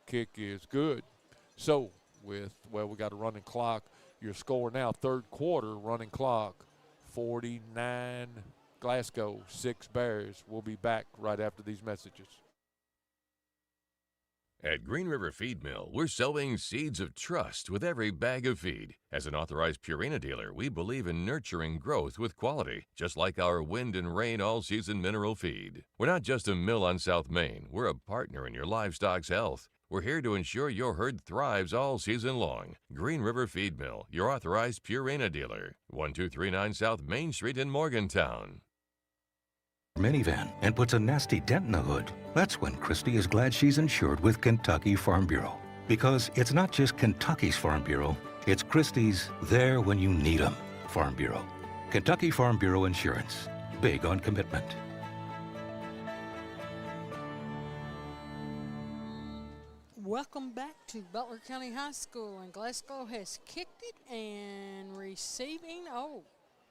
Kick is good. So we got a running clock. Your score now, third quarter, running clock, 49 Glasgow, 6 Bears. We'll be back right after these messages. At Green River Feed Mill, we're sowing seeds of trust with every bag of feed. As an authorized Purina dealer, we believe in nurturing growth with quality, just like our wind and rain all-season mineral feed. We're not just a mill on South Main. We're a partner in your livestock's health. We're here to ensure your herd thrives all season long. Green River Feed Mill, your authorized Purina dealer. 1239 South Main Street in Morgantown. Minivan and puts a nasty dent in the hood. That's when Christy is glad she's insured with Kentucky Farm Bureau. Because it's not just Kentucky's Farm Bureau, it's Christy's there when you need 'em Farm Bureau. Kentucky Farm Bureau Insurance. Big on commitment. Welcome back to Butler County High School, and Glasgow has kicked it and receiving.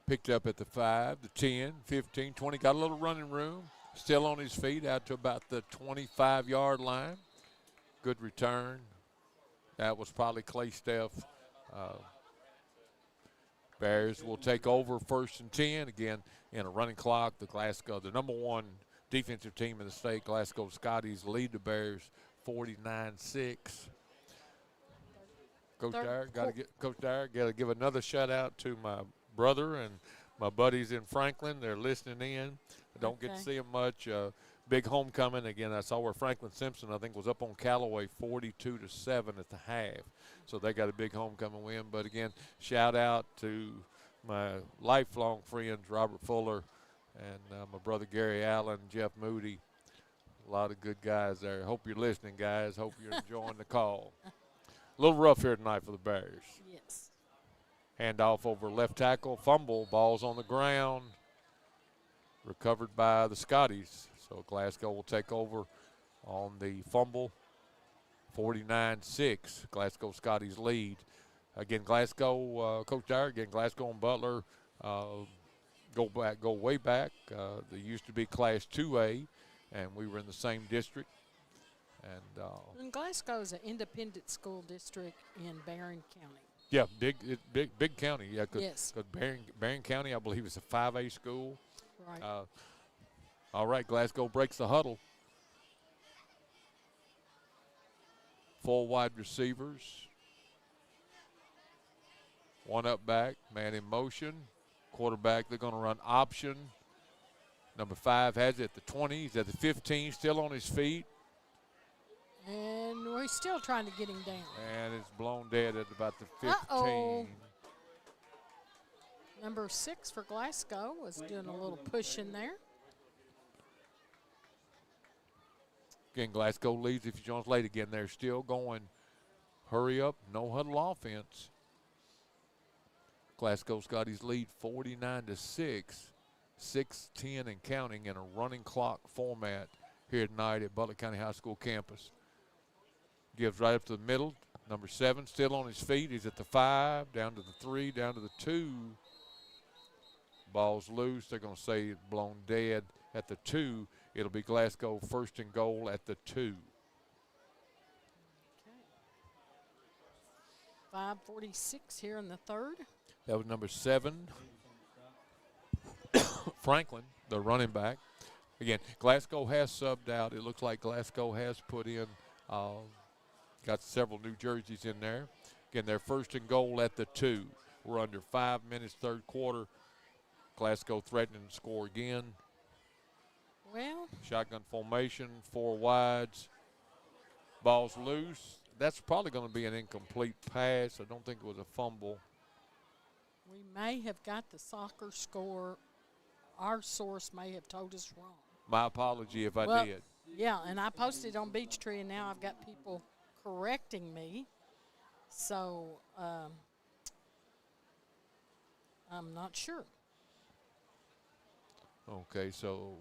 Picked up at the 5, the 10, 15, 20. Got a little running room. Still on his feet out to about the 25-yard line. Good return. That was probably Clay Steff. Bears will take over 1st and 10. Again, in a running clock, the number 1 defensive team in the state, Glasgow Scotties, lead the Bears 49-6. Coach Dyer, got to give another shout out to my brother and my buddies in Franklin. They're listening in. I don't get to see them much. Big homecoming. Again, I saw where Franklin Simpson, I think, was up on Callaway 42-7 at the half. So they got a big homecoming win. But again, shout out to my lifelong friends, Robert Fuller and my brother Gary Allen, Jeff Moody. A lot of good guys there. Hope you're listening, guys. Hope you're enjoying the call. A little rough here tonight for the Bears. Yes. Handoff over left tackle, fumble, ball's on the ground, recovered by the Scotties. So Glasgow will take over on the fumble, 49-6, Glasgow Scotties lead. Again, Glasgow, Coach Dyer, again, Glasgow and Butler go way back. They used to be Class 2A, and we were in the same district. And Glasgow is an independent school district in Barron County. Yeah, big county. Yeah, yes. Because Barron County, I believe, is a 5A school. Right. All right, Glasgow breaks the huddle. 4 wide receivers. 1 up back, man in motion. Quarterback, they're going to run option. Number 5 has it at the 20. He's at the 15, still on his feet. And we're still trying to get him down. And it's blown dead at about the 15. Uh-oh. Number 6 for Glasgow was doing a little push in there. Again, Glasgow leads if you join us late again. They're still going. Hurry up, no huddle offense. Glasgow Scotties lead 49-6, 6-10 and counting in a running clock format here tonight at Butler County High School campus. Gives right up to the middle. Number 7 still on his feet. He's at the 5, down to the 3, down to the 2. Ball's loose. They're going to say it's blown dead at the 2. It'll be Glasgow first and goal at the 2. 5:46 here in the third. That was number 7, Franklin, the running back. Again, Glasgow has subbed out. It looks like Glasgow has put in, got several new jerseys in there. Again, they're first and goal at the 2. We're under 5 minutes, third quarter. Glasgow threatening to score again. Well, Shotgun formation, 4 wides. Ball's loose. That's probably going to be an incomplete pass. I don't think it was a fumble. we may have got the soccer score. Our source may have told us wrong. My apology if I did. Yeah, and I posted on Beechtree, and now I've got people correcting me. So I'm not sure. Okay, so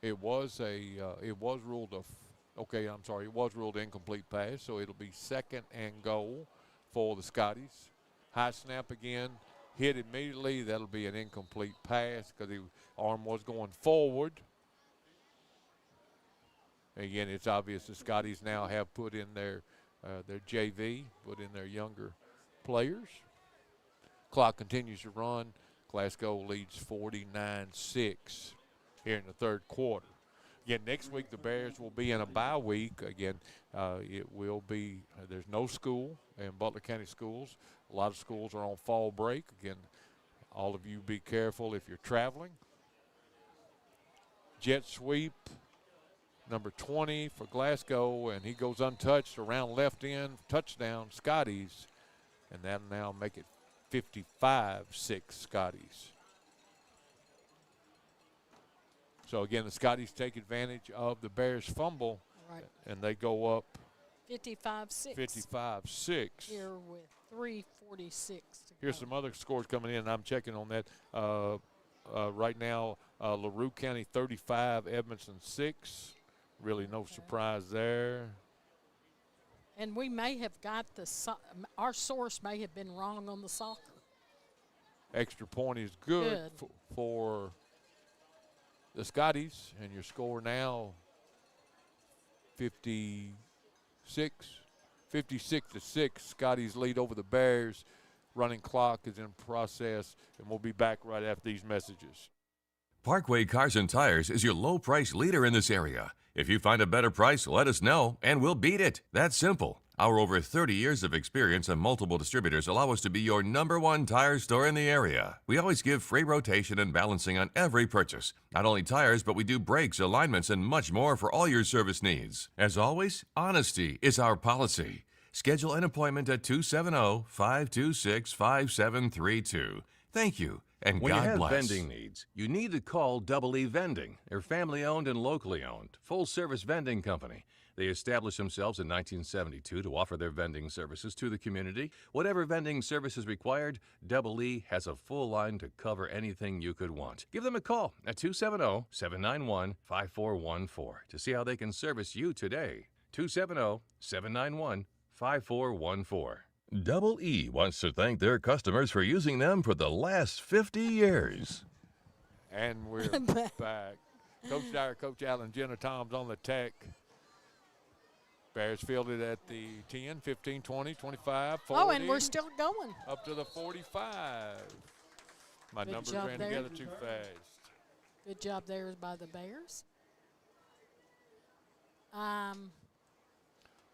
it was it was ruled it was ruled incomplete pass, so it'll be second and goal for the Scotties. High snap again, hit immediately. That'll be an incomplete pass because the arm was going forward. Again, it's obvious the Scotties now have put in their JV, put in their younger players. Clock continues to run. Glasgow leads 49-6 here in the third quarter. Again, next week the Bears will be in a bye week. Again, it will be, there's no school in Butler County schools. A lot of schools are on fall break. Again, all of you be careful if you're traveling. Jet sweep, number 20 for Glasgow, and he goes untouched around left end, touchdown, Scotties. And that'll now make it 55-6 Scotties. So again, the Scotties take advantage of the Bears' fumble, Right. and they go up 55-6. 55-6. Here with 3:46 to Here's go. some other scores coming in, and I'm checking on that. Right now, LaRue County 35, Edmondson 6. Really no surprise there. And we may have got our source may have been wrong on the soccer. Extra point is good. For the Scotties, and your score now 56-6. Scotties lead over the Bears. Running clock is in process, and we'll be back right after these messages. Parkway Cars and Tires is your low price leader in this area. If you find a better price, let us know, and we'll beat it. That's simple. Our over 30 years of experience and multiple distributors allow us to be your #1 tire store in the area. We always give free rotation and balancing on every purchase. Not only tires, but we do brakes, alignments, and much more for all your service needs. As always, honesty is our policy. Schedule an appointment at 270-526-5732. Thank you, and When God you have bless. vending needs, you need to call Double E Vending. They're family-owned and locally owned, full-service vending company. They established themselves in 1972 to offer their vending services to the community. Whatever vending service is required, Double E has a full line to cover anything you could want. Give them a call at 270-791-5414 to see how they can service you today. 270-791-5414. Double E wants to thank their customers for using them for the last 50 years. And we're back. Coach Dyer, Coach Allen, Jenna Toms on the tech. Bears fielded at the 10, 15, 20, 25, 40. Oh, and we're still going. Up to the 45. My Good numbers job ran there. together too fast. Good job there by the Bears.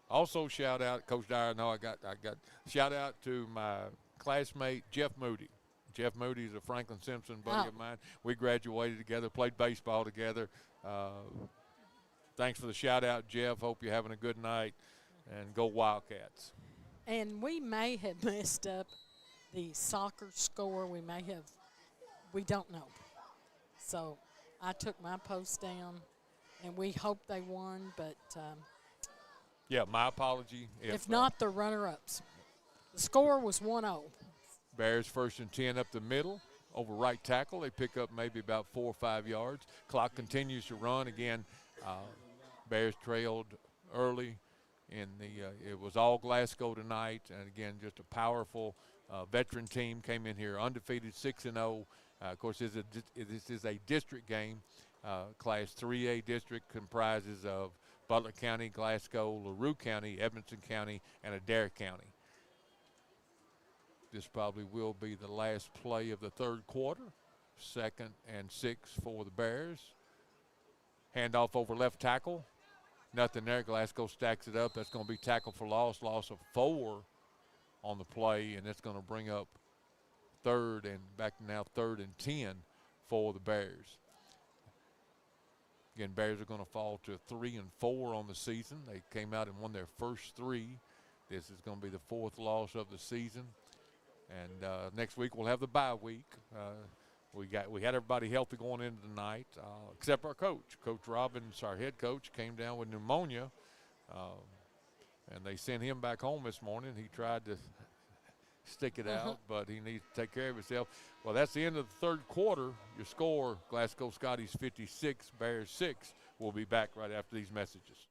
Also, shout out, Coach Dyer. No, I got shout out to my classmate Jeff Moody. Jeff Moody is a Franklin Simpson buddy of mine. We graduated together, played baseball together. Thanks for the shout out, Jeff. Hope you're having a good night, and go Wildcats. And we may have messed up the soccer score. We don't know. So I took my post down, and we hope they won, but Yeah, my apology. if not, the runner-ups. The score was 1-0. Bears 1st and 10 up the middle over right tackle. They pick up maybe about 4 or 5 yards. Clock continues to run. Again, Bears trailed early in it was all Glasgow tonight. And, again, just a powerful veteran team came in here undefeated 6-0. Of course, this is a district game. Class 3A district comprises of Butler County, Glasgow, LaRue County, Edmonson County, and Adair County. This probably will be the last play of the third quarter. 2nd and 6 for the Bears. Handoff over left tackle. Nothing there. Glasgow stacks it up. That's going to be tackle for loss of 4 on the play, and it's going to bring up 3rd and 10 for the Bears. Again, Bears are going to fall to 3 and 4 on the season. They came out and won their first 3. This is going to be the 4th loss of the season. And next week we'll have the bye week. We had everybody healthy going into the night, except our coach. Coach Robbins, our head coach, came down with pneumonia, and they sent him back home this morning. He tried to stick it out, but he needs to take care of himself. Well, that's the end of the third quarter. Your score, Glasgow Scotties 56, Bears 6. We'll be back right after these messages.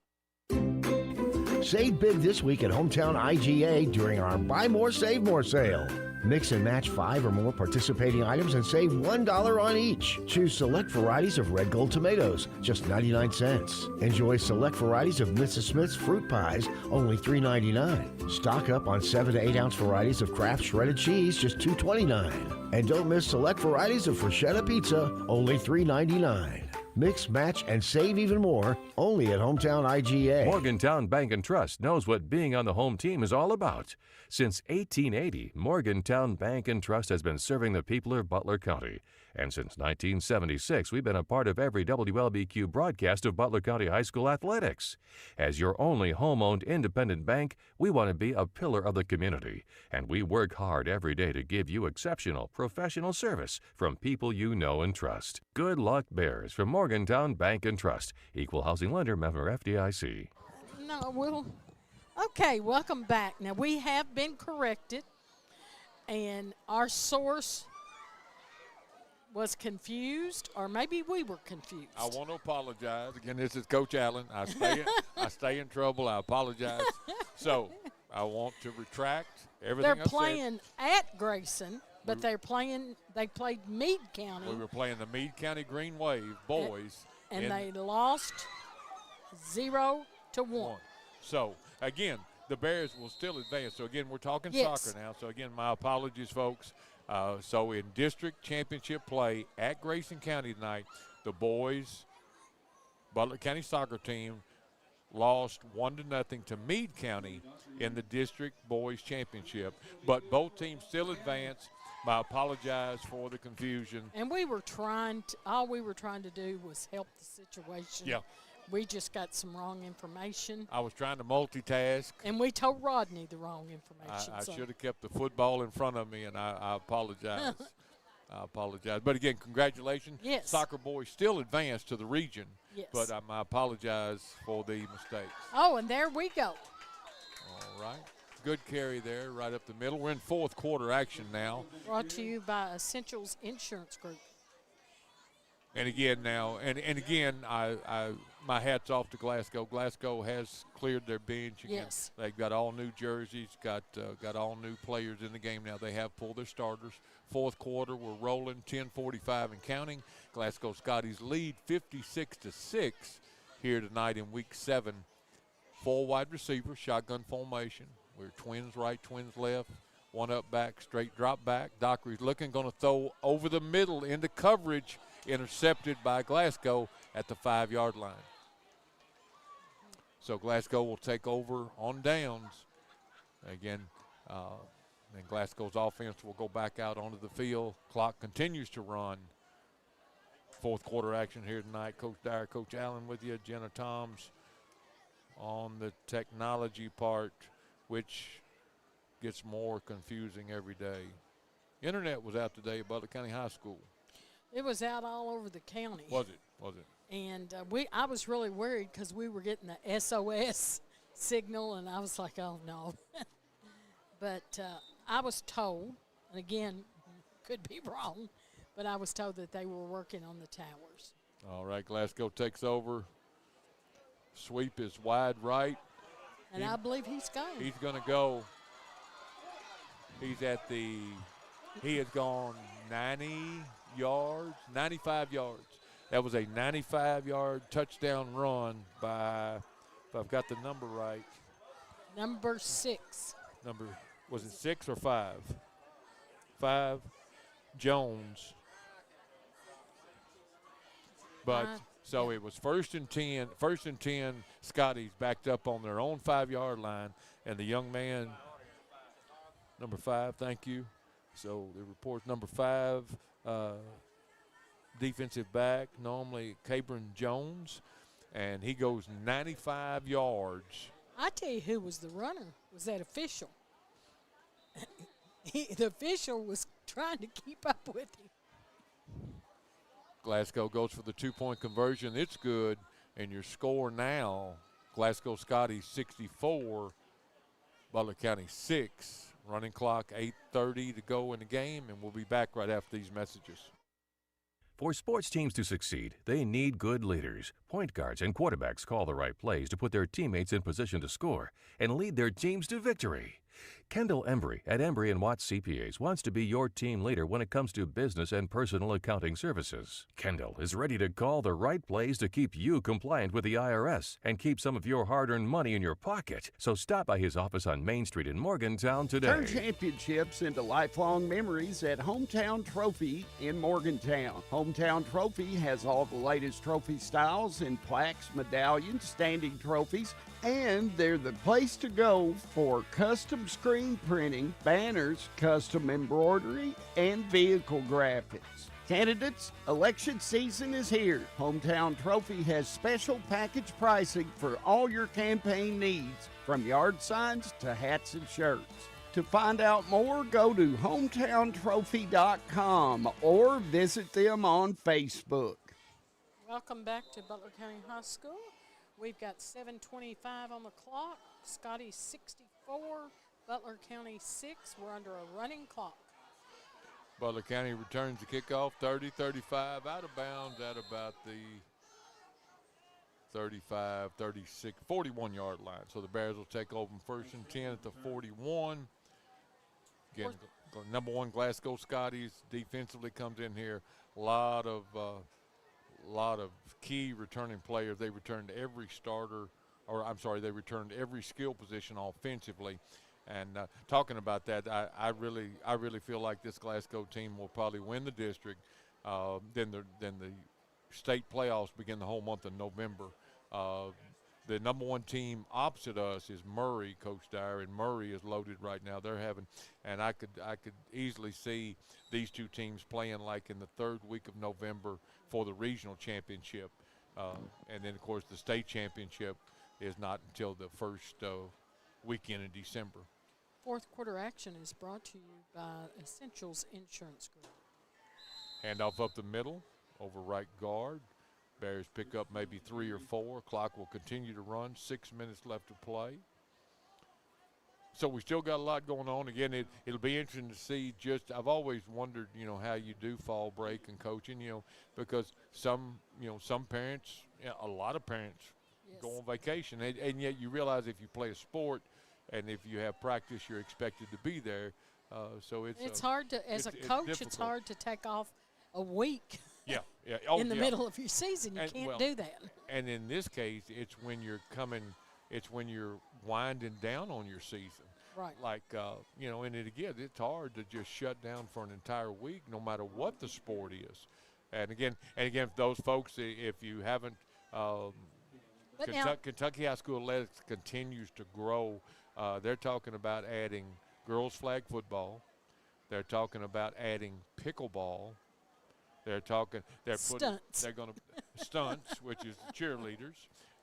Save big this week at Hometown IGA during our Buy More, Save More sale. Mix and match 5 or more participating items and save $1 on each. Choose select varieties of Red Gold tomatoes, just 99 cents. Enjoy select varieties of Mrs. Smith's fruit pies, only $3.99. Stock up on 7 to 8 ounce varieties of Kraft shredded cheese, just $2.29. And don't miss select varieties of Freschetta pizza, only $3.99. Mix, match, and save even more only at Hometown IGA. Morgantown Bank and Trust knows what being on the home team is all about. Since 1880, Morgantown Bank and Trust has been serving the people of Butler County. And since 1976, we've been a part of every WLBQ broadcast of Butler County High School athletics. As your only home-owned independent bank, we want to be a pillar of the community. And we work hard every day to give you exceptional professional service from people you know and trust. Good luck, Bears, from Morgantown Bank and Trust. Equal housing lender, member FDIC. Okay, welcome back. Now, we have been corrected, and our source was confused, or maybe we were confused. I want to apologize. Again, this is Coach Allen. I stay in trouble. I apologize. So I want to retract everything I said. They're playing at Grayson, but they played Meade County. We were playing the Meade County Green Wave boys. And they lost 0-1. So, again, the Bears will still advance. So, again, we're talking Yes. soccer now. So, again, my apologies, folks. So, in district championship play at Grayson County tonight, the boys, Butler County soccer team, lost 1-0 to Meade County in the district boys championship. But both teams still advance. I apologize for the confusion. And all we were trying to do was help the situation. Yeah. We just got some wrong information. I was trying to multitask. And we told Rodney the wrong information. I should have kept the football in front of me, and I apologize. I apologize. But, again, congratulations. Yes. Soccer boys still advanced to the region. Yes. But I apologize for the mistakes. Oh, and there we go. All right. Good carry there right up the middle. We're in fourth quarter action now. Brought to you by Essentials Insurance Group. And again now, and again, my hat's off to Glasgow. Glasgow has cleared their bench. Again, yes. They've got all new jerseys, got all new players in the game now. They have pulled their starters. Fourth quarter, we're rolling, 10:45 and counting. Glasgow Scotties lead 56-6 here tonight in week 7. 4 wide receivers, shotgun formation. We're twins right, twins left. One up back, straight drop back. Dockery's looking, going to throw over the middle into coverage. Intercepted by Glasgow at the 5-yard line. So Glasgow will take over on downs. Again, and Glasgow's offense will go back out onto the field. Clock continues to run. Fourth quarter action here tonight. Coach Dyer, Coach Allen with you. Jenna Toms on the technology part, which gets more confusing every day. internet was out today at Butler County High School. It was out all over the county. Was it? Was it? And I was really worried because we were getting the SOS signal, and I was like, oh, no. But I was told, and again, could be wrong, but I was told that they were working on the towers. All right, Glasgow takes over. Sweep is wide right. And I believe he's going. He's going to go. He has gone 90 yards, 95 yards. That was a 95-yard touchdown run by, if I've got the number right. Number 6. Was it 6 or 5? 5, Jones. But so it was first and 10. Scotty's backed up on their own 5-yard line, and the young man, number 5, thank you. So the report's number 5, defensive back, normally Cabron Jones, and he goes 95 yards. I tell you who was the runner, was that official. The official was trying to keep up with him. Glasgow goes for the 2-point conversion. It's good, and your score now, Glasgow Scotty 64, Butler County 6. Running clock, 8:30 to go in the game, and we'll be back right after these messages. For sports teams to succeed, they need good leaders. Point guards and quarterbacks call the right plays to put their teammates in position to score and lead their teams to victory. Kendall Embry at Embry & Watts CPAs wants to be your team leader when it comes to business and personal accounting services. Kendall is ready to call the right plays to keep you compliant with the IRS and keep some of your hard-earned money in your pocket. So stop by his office on Main Street in Morgantown today. Turn championships into lifelong memories at Hometown Trophy in Morgantown. Hometown Trophy has all the latest trophy styles in plaques, medallions, standing trophies, and they're the place to go for custom screen printing, banners, custom embroidery, and vehicle graphics. Candidates, election season is here. Hometown Trophy has special package pricing for all your campaign needs, from yard signs to hats and shirts. To find out more, go to hometowntrophy.com or visit them on Facebook. Welcome back to Butler County High School. We've got 7:25 on the clock. Scotty 64, Butler County 6. We're under a running clock. Butler County returns the kickoff, 30-35, out of bounds at about the 35, 36, 41-yard line. So the Bears will take over first and 10 at the 41. Again, number 1 Glasgow Scotties defensively comes in here. A lot of key returning players. They returned every they returned every skill position offensively. And talking about that, I really feel like this Glasgow team will probably win the district. Then the state playoffs begin the whole month of November. The number 1 team opposite us is Murray, Coach Dyer, and Murray is loaded right now. And I could easily see these two teams playing like in the 3rd week of November for the regional championship. And then, of course, the state championship is not until the first weekend in December. Fourth quarter action is brought to you by Essentials Insurance Group. Handoff up the middle, over right guard. Bears pick up maybe 3 or 4. Clock will continue to run. 6 minutes left to play. So we still got a lot going on. Again, it'll be interesting to see. I've always wondered, how you do fall break and coaching, because some parents, a lot of parents go on vacation, and yet you realize if you play a sport and if you have practice, you're expected to be there. So it's hard to, as a coach, it's hard to take off a week. Yeah. In the middle of your season, you can't do that. And in this case, it's when you're winding down on your season. Right. Like, and it's hard to just shut down for an entire week, no matter what the sport is. And again, those folks, if you haven't, Kentucky High School Athletics continues to grow. They're talking about adding girls flag football. They're talking about adding pickleball. They're going to stunts, which is cheerleaders.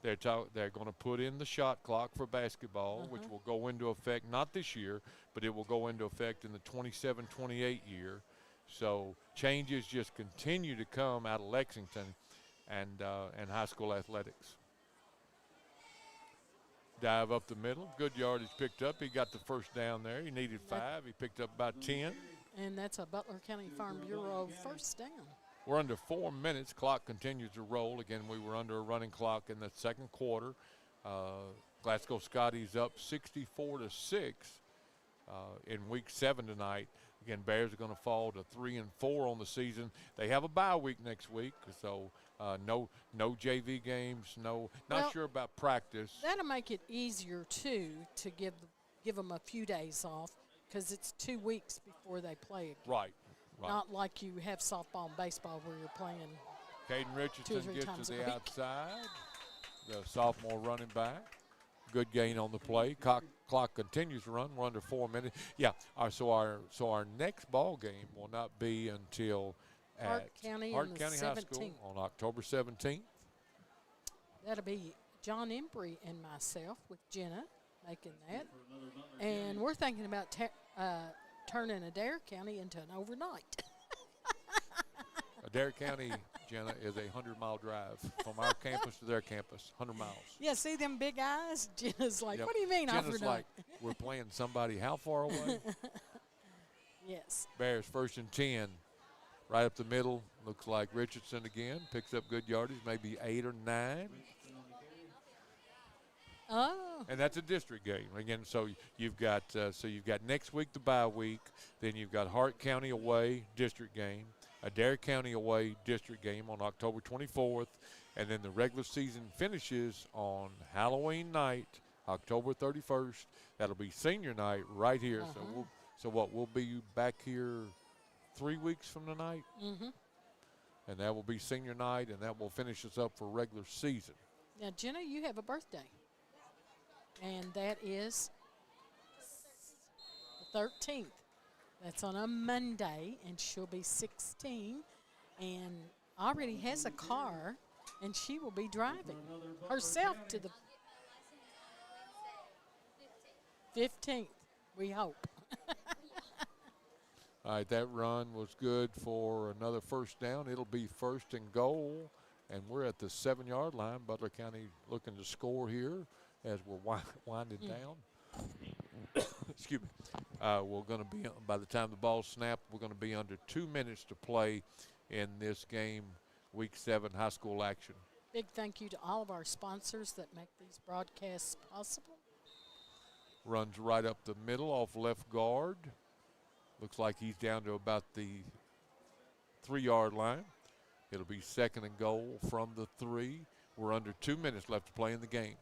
They're going to put in the shot clock for basketball, which will go into effect not this year, but it will go into effect in the 27-28 year. So changes just continue to come out of Lexington and high school athletics. Dive up the middle. Good yardage picked up. He got the first down there. He needed 5. He picked up about 10. And that's a Butler County Farm Bureau first down. We're under 4 minutes. Clock continues to roll. Again, we were under a running clock in the second quarter. Glasgow Scotty's up 64-6 in week 7 tonight. Again, Bears are going to fall to 3-4 on the season. They have a bye week next week, so no JV games. Not sure about practice. That'll make it easier too to give them a few days off because it's 2 weeks before they play again. Right. Not like you have softball and baseball where you're playing. Caden 2 or Richardson 3 gets times to a the week. outside. The sophomore running back. Good gain on the play. Clock continues to run. We're under 4 minutes. Yeah. So our next ball game will not be until Hart at County Hart on the County High School 17th. on October 17th. That'll be John Embry and myself with Jenna making that. And we're thinking about turning Adair County into an overnight. Adair County, Jenna, is a 100-mile drive from our campus to their campus, 100 miles. Yeah, see them big eyes? Jenna's like, Yep. what do you mean Jenna's overnight? like, we're playing somebody how far away? Yes. Bears 1st and 10. Right up the middle, looks like Richardson again. Picks up good yardage, maybe 8 or 9. Oh. And that's a district game. Again, so you've got next week the bye week. Then you've got Hart County away, district game. Adair County away, district game on October 24th. And then the regular season finishes on Halloween night, October 31st. That'll be senior night right here. So we'll be back here 3 weeks from tonight. Mm-hmm. And that will be senior night, and that will finish us up for regular season. Now, Jenna, you have a birthday. And that is the 13th. That's on a Monday, and she'll be 16 and already has a car, and she will be driving herself to the 15th, we hope. All right, that run was good for another first down. It'll be 1st and goal, and we're at the 7-yard line. Butler County looking to score here as we're winding down. Excuse me. We're going to be, by the time the ball snapped, we're going to be under 2 minutes to play in this game, Week 7 high school action. Big thank you to all of our sponsors that make these broadcasts possible. Runs right up the middle off left guard. Looks like he's down to about the 3-yard line. It'll be 2nd and goal from the 3. We're under 2 minutes left to play in the game.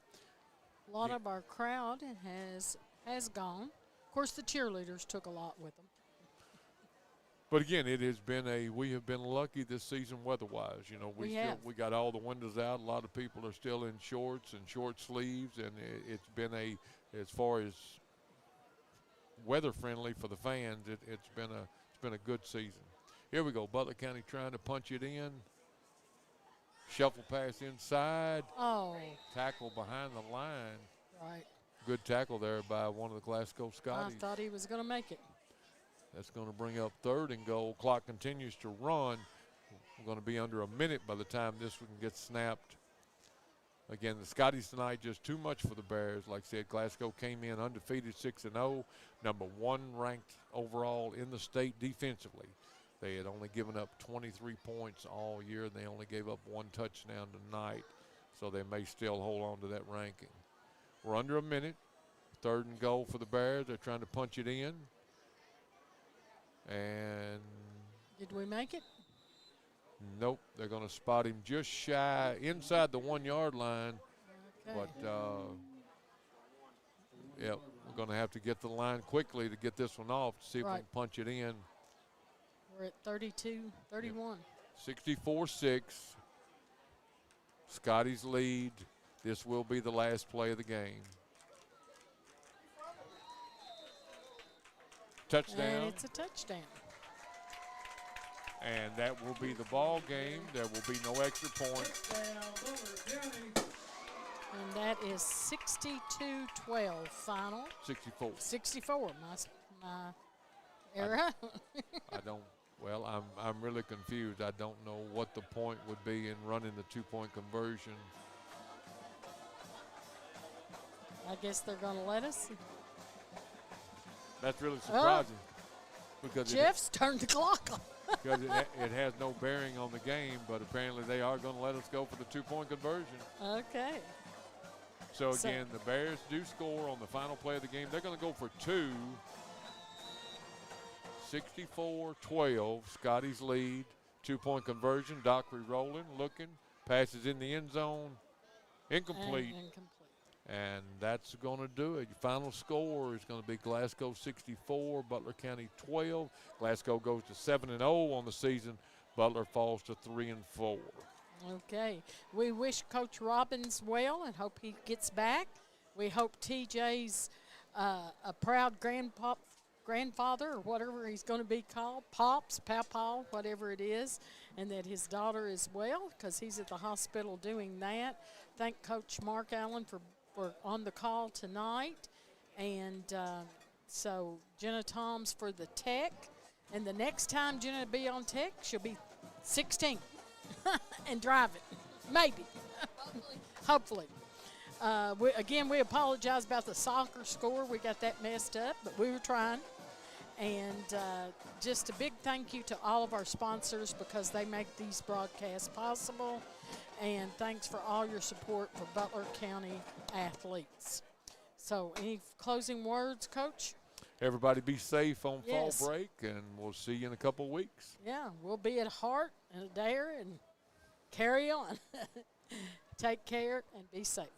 A lot of our crowd has gone. Of course, the cheerleaders took a lot with them. But again, we have been lucky this season weather-wise. You know, we got all the windows out. A lot of people are still in shorts and short sleeves, and it's been as far as weather friendly for the fans, it's been a good season. Here we go. Butler County trying to punch it in. Shuffle pass inside. Oh. Tackle behind the line. Right. Good tackle there by one of the Glasgow Scotties. I thought he was going to make it. That's going to bring up 3rd and goal. Clock continues to run. We're going to be under a minute by the time this one gets snapped. Again, the Scotties tonight just too much for the Bears. Like I said, Glasgow came in undefeated 6-0, number 1 ranked overall in the state defensively. They had only given up 23 points all year, and they only gave up 1 touchdown tonight, so they may still hold on to that ranking. We're under a minute. 3rd and goal for the Bears. They're trying to punch it in. And did we make it? Nope. They're going to spot him just shy inside the 1-yard line. Okay. But, we're going to have to get to the line quickly to get this one off to see if we can punch it in. We're at 32, 31. 64-6. Scotty's lead. This will be the last play of the game. Touchdown. And it's a touchdown. And that will be the ball game. There will be no extra point. that is 62-12 final. 64. 64, my era. I don't. Well, I'm really confused. I don't know what the point would be in running the 2-point conversion. I guess they're going to let us. That's really surprising because Jeff's turned the clock on. because it has no bearing on the game, but apparently they are going to let us go for the 2-point conversion. Okay. So again, the Bears do score on the final play of the game. They're going to go for 2. 64-12, Scotty's lead. 2-point conversion. Dockery rolling, looking, passes in the end zone, incomplete. And that's going to do it. Your final score is going to be Glasgow 64, Butler County 12. Glasgow goes to 7-0 on the season. Butler falls to 3-4. Okay. We wish Coach Robbins well and hope he gets back. We hope TJ's a proud grandfather or whatever he's going to be called, Pops, Pawpaw, whatever it is, and that his daughter is well because he's at the hospital doing that. Thank Coach Mark Allen for on the call tonight. And so Jenna Toms for the tech. And the next time Jenna will be on tech, she'll be 16 and driving, maybe, hopefully. We apologize about the soccer score. We got that messed up, but we were trying. And just a big thank you to all of our sponsors because they make these broadcasts possible. And thanks for all your support for Butler County athletes. So any closing words, Coach? Everybody be safe on Yes. fall break, and we'll see you in a couple weeks. Yeah, we'll be at Hart and Adair and carry on. Take care and be safe.